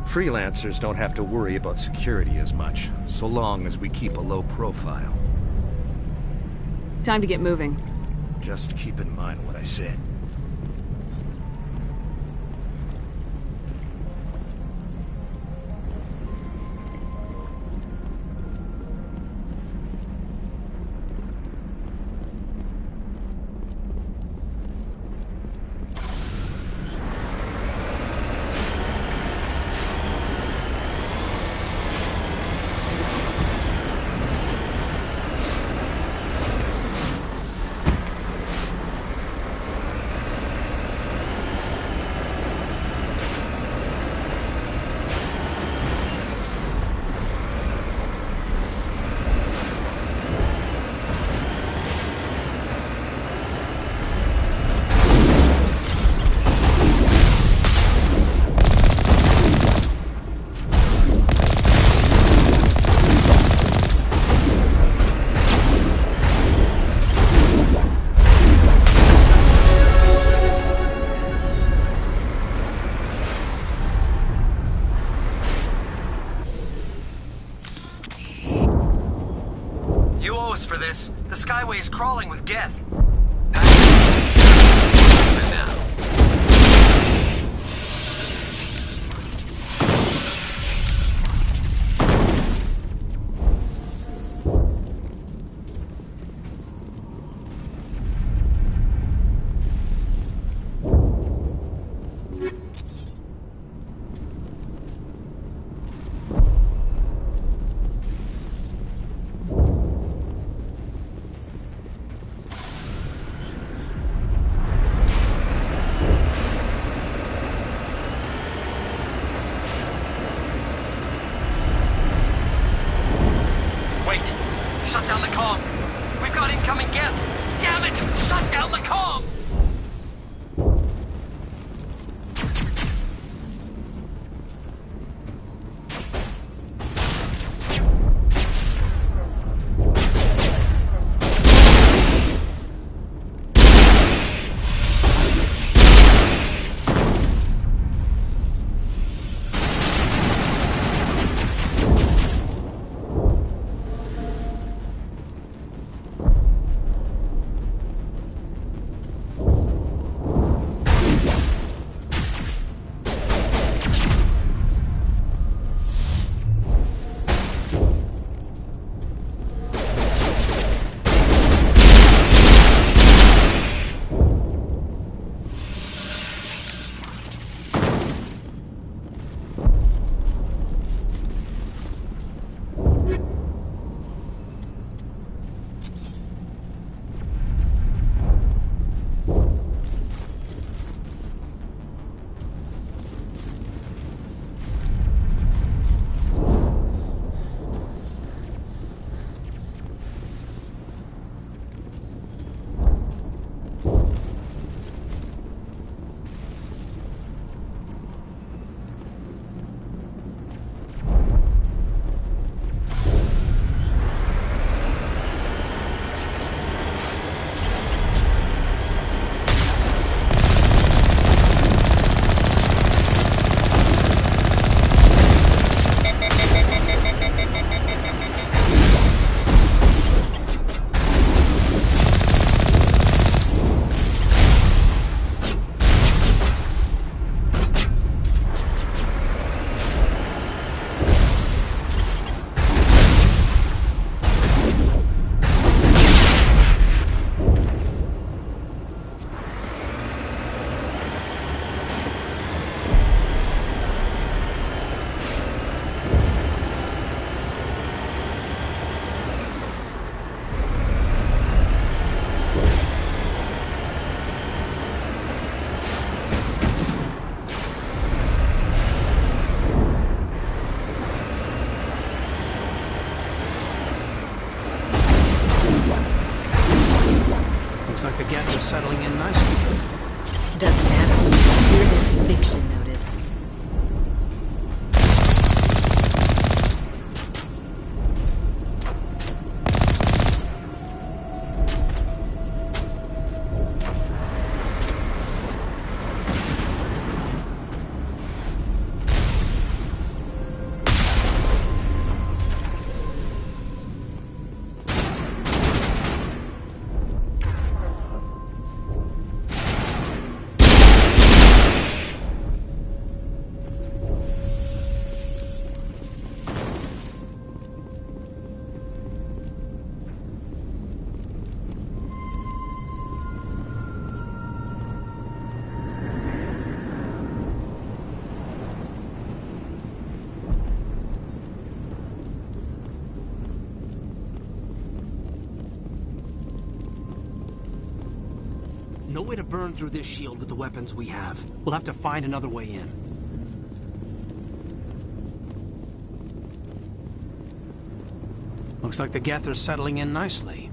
Freelancers don't have to worry about security as much, so long as we keep a low profile. Time to get moving. Just keep in mind what I said. For this. The Skyway is crawling with Geth. Shut down the comm! We've got incoming Geth! Damn it! Shut down the comm! Looks like the Geth are settling in nicely. Doesn't matter when you hear the eviction notice. No way to burn through this shield with the weapons we have. We'll have to find another way in. Looks like the Geth are settling in nicely.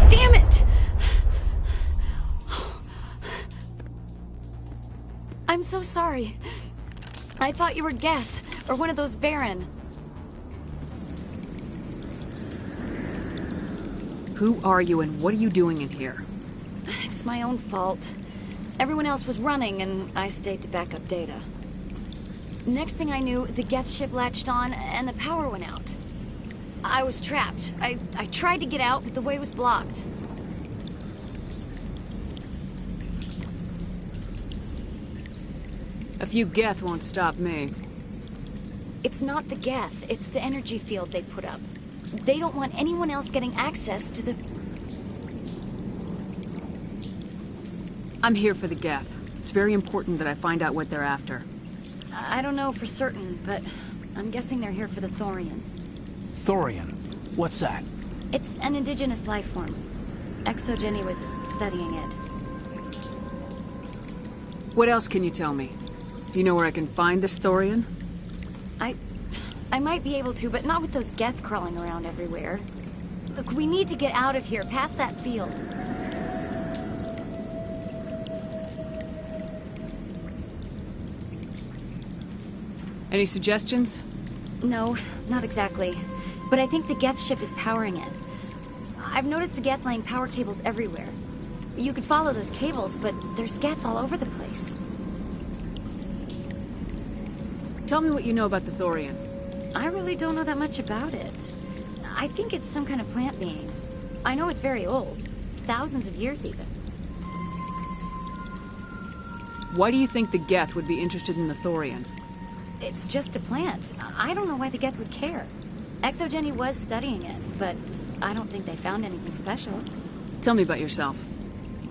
Damn it! I'm so sorry. I thought you were Geth, or one of those Varen. Who are you and what are you doing in here? It's my own fault. Everyone else was running, and I stayed to back up data. Next thing I knew, the Geth ship latched on, and the power went out. I was trapped. I tried to get out, but the way was blocked. A few Geth won't stop me. It's not the Geth, it's the energy field they put up. They don't want anyone else getting access to the... I'm here for the Geth. It's very important that I find out what they're after. I don't know for certain, but I'm guessing they're here for the Thorian. Thorian? What's that? It's an indigenous life form. Exogeny was studying it. What else can you tell me? Do you know where I can find this Thorian? I might be able to, but not with those Geth crawling around everywhere. Look, we need to get out of here, past that field. Any suggestions? No, not exactly. But I think the Geth ship is powering it. I've noticed the Geth laying power cables everywhere. You could follow those cables, but there's Geth all over the place. Tell me what you know about the Thorian. I really don't know that much about it. I think it's some kind of plant being. I know it's very old. Thousands of years, even. Why do you think the Geth would be interested in the Thorian? It's just a plant. I don't know why the Geth would care. Exogeny was studying it, but I don't think they found anything special. Tell me about yourself.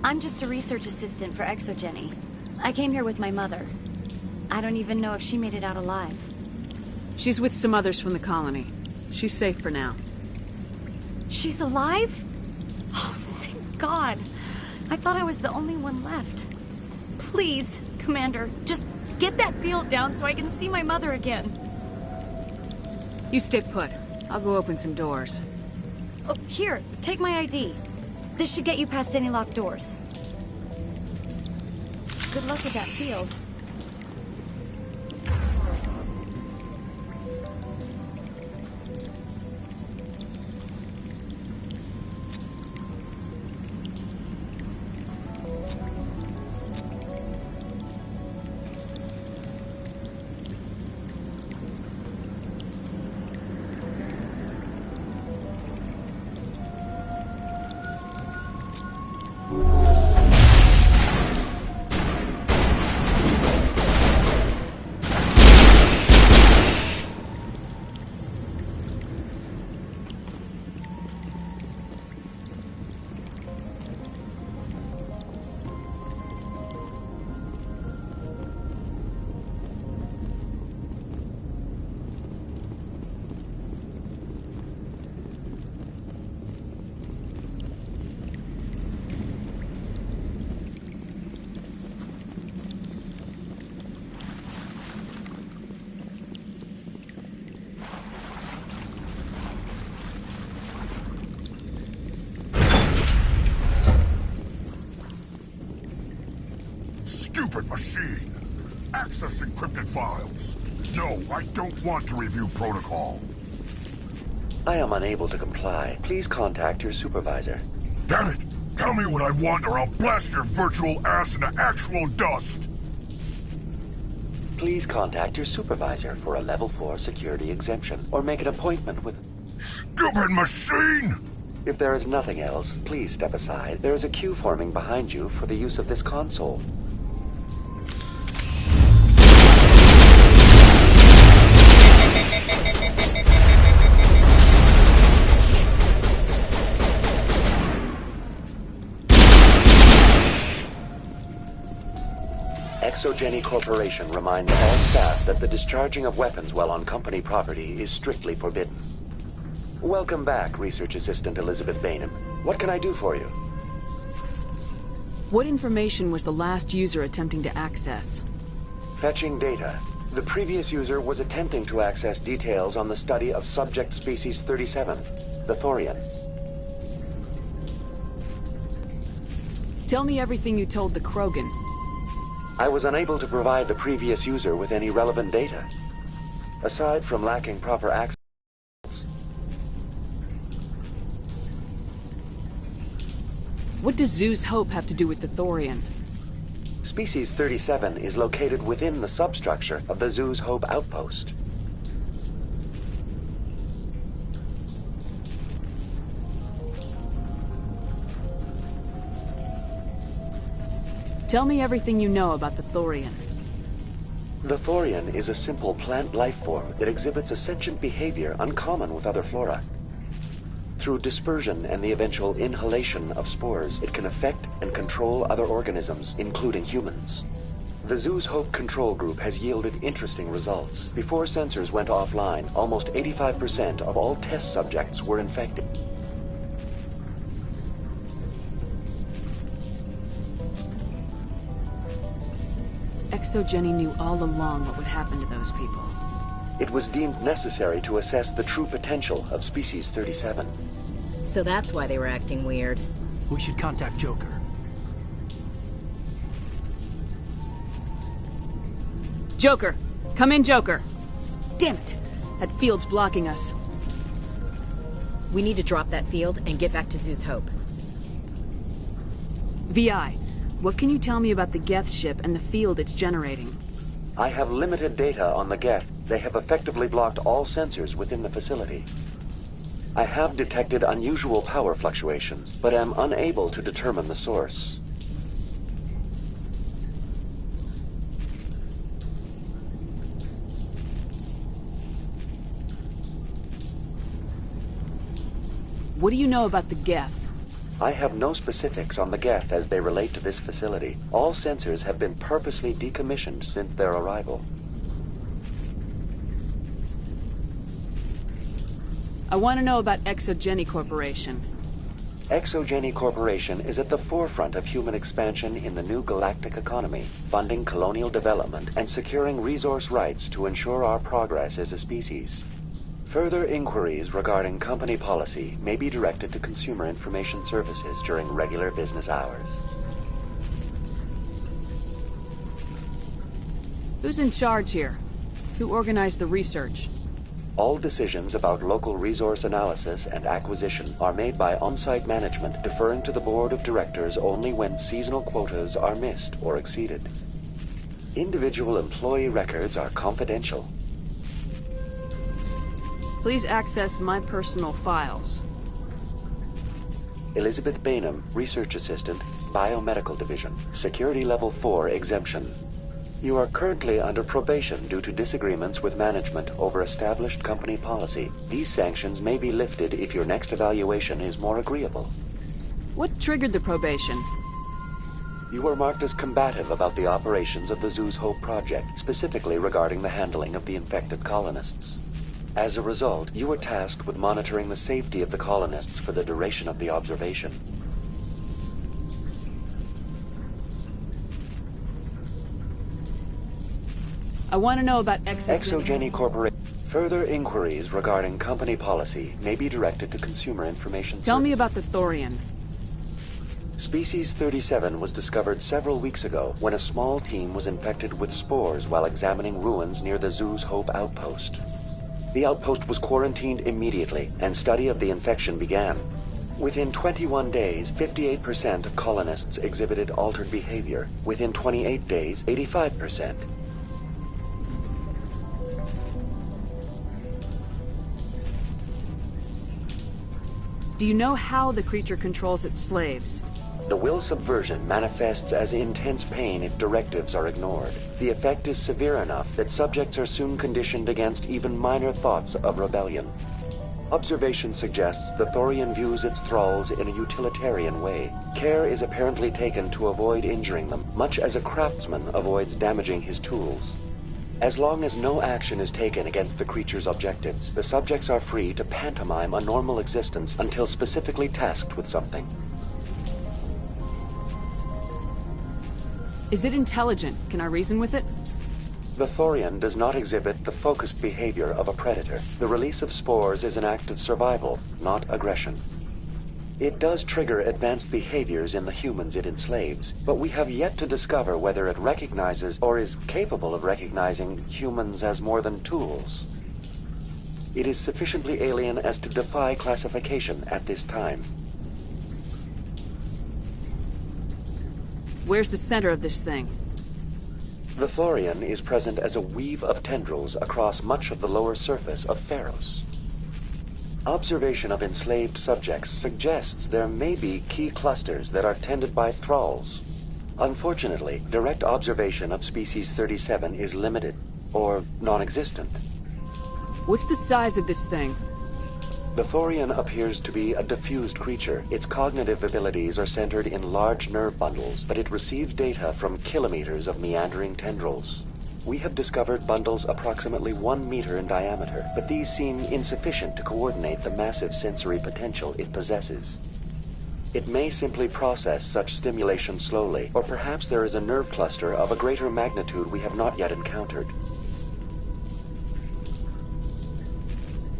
I'm just a research assistant for Exogeny. I came here with my mother. I don't even know if she made it out alive. She's with some others from the colony. She's safe for now. She's alive? Oh, thank God. I thought I was the only one left. Please, Commander, just get that field down so I can see my mother again. You stay put. I'll go open some doors. Oh, here, take my ID. This should get you past any locked doors. Good luck with that field. machine. Access encrypted files. No, I don't want to review protocol. I am unable to comply. Please contact your supervisor. Damn it! Tell me what I want or I'll blast your virtual ass into actual dust! Please contact your supervisor for a level 4 security exemption, or make an appointment with... Stupid machine! If there is nothing else, please step aside. There is a queue forming behind you for the use of this console. Exogeny Corporation reminds all staff that the discharging of weapons while on company property is strictly forbidden. Welcome back, Research Assistant Elizabeth Bainham. What can I do for you? What information was the last user attempting to access? Fetching data. The previous user was attempting to access details on the study of subject species 37, the Thorian. Tell me everything you told the Krogan. I was unable to provide the previous user with any relevant data. Aside from lacking proper access... What does Zoo's Hope have to do with the Thorian? Species 37 is located within the substructure of the Zoo's Hope outpost. Tell me everything you know about the Thorian. The Thorian is a simple plant life form that exhibits a sentient behavior uncommon with other flora. Through dispersion and the eventual inhalation of spores, it can affect and control other organisms, including humans. The Zoo's Hope control group has yielded interesting results. Before sensors went offline, almost 85% of all test subjects were infected. Exogeny knew all along what would happen to those people. It was deemed necessary to assess the true potential of Species 37. So that's why they were acting weird. We should contact Joker. Joker! Come in, Joker! Damn it! That field's blocking us. We need to drop that field and get back to Zoo's Hope. VI, what can you tell me about the Geth ship and the field it's generating? I have limited data on the Geth. They have effectively blocked all sensors within the facility. I have detected unusual power fluctuations, but am unable to determine the source. What do you know about the Geth? I have no specifics on the Geth as they relate to this facility. All sensors have been purposely decommissioned since their arrival. I want to know about Exogeny Corporation. Exogeny Corporation is at the forefront of human expansion in the new galactic economy, funding colonial development and securing resource rights to ensure our progress as a species. Further inquiries regarding company policy may be directed to Consumer Information Services during regular business hours. Who's in charge here? Who organized the research? All decisions about local resource analysis and acquisition are made by on-site management, deferring to the board of directors only when seasonal quotas are missed or exceeded. Individual employee records are confidential. Please access my personal files. Elizabeth Bainham, Research Assistant, Biomedical Division, Security Level 4 exemption. You are currently under probation due to disagreements with management over established company policy. These sanctions may be lifted if your next evaluation is more agreeable. What triggered the probation? You were marked as combative about the operations of the Zoo's Hope project, specifically regarding the handling of the infected colonists. As a result, you were tasked with monitoring the safety of the colonists for the duration of the observation. I want to know about Exogeny Corporation. Further inquiries regarding company policy may be directed to Consumer Information Tell Services. me about the Thorian. Species 37 was discovered several weeks ago when a small team was infected with spores while examining ruins near the Zoo's Hope outpost. The outpost was quarantined immediately, and study of the infection began. Within 21 days, 58% of colonists exhibited altered behavior. Within 28 days, 85%. Do you know how the creature controls its slaves? The will subversion manifests as intense pain if directives are ignored. The effect is severe enough that subjects are soon conditioned against even minor thoughts of rebellion. Observation suggests the Thorian views its thralls in a utilitarian way. Care is apparently taken to avoid injuring them, much as a craftsman avoids damaging his tools. As long as no action is taken against the creature's objectives, the subjects are free to pantomime a normal existence until specifically tasked with something. Is it intelligent? Can I reason with it? The Thorian does not exhibit the focused behavior of a predator. The release of spores is an act of survival, not aggression. It does trigger advanced behaviors in the humans it enslaves, but we have yet to discover whether it recognizes or is capable of recognizing humans as more than tools. It is sufficiently alien as to defy classification at this time. Where's the center of this thing? The Thorian is present as a weave of tendrils across much of the lower surface of Pharos. Observation of enslaved subjects suggests there may be key clusters that are tended by thralls. Unfortunately, direct observation of species 37 is limited, or non-existent. What's the size of this thing? The Thorian appears to be a diffused creature. Its cognitive abilities are centered in large nerve bundles, but it receives data from kilometers of meandering tendrils. We have discovered bundles approximately 1 meter in diameter, but these seem insufficient to coordinate the massive sensory potential it possesses. It may simply process such stimulation slowly, or perhaps there is a nerve cluster of a greater magnitude we have not yet encountered.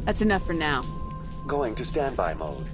That's enough for now. Going to standby mode.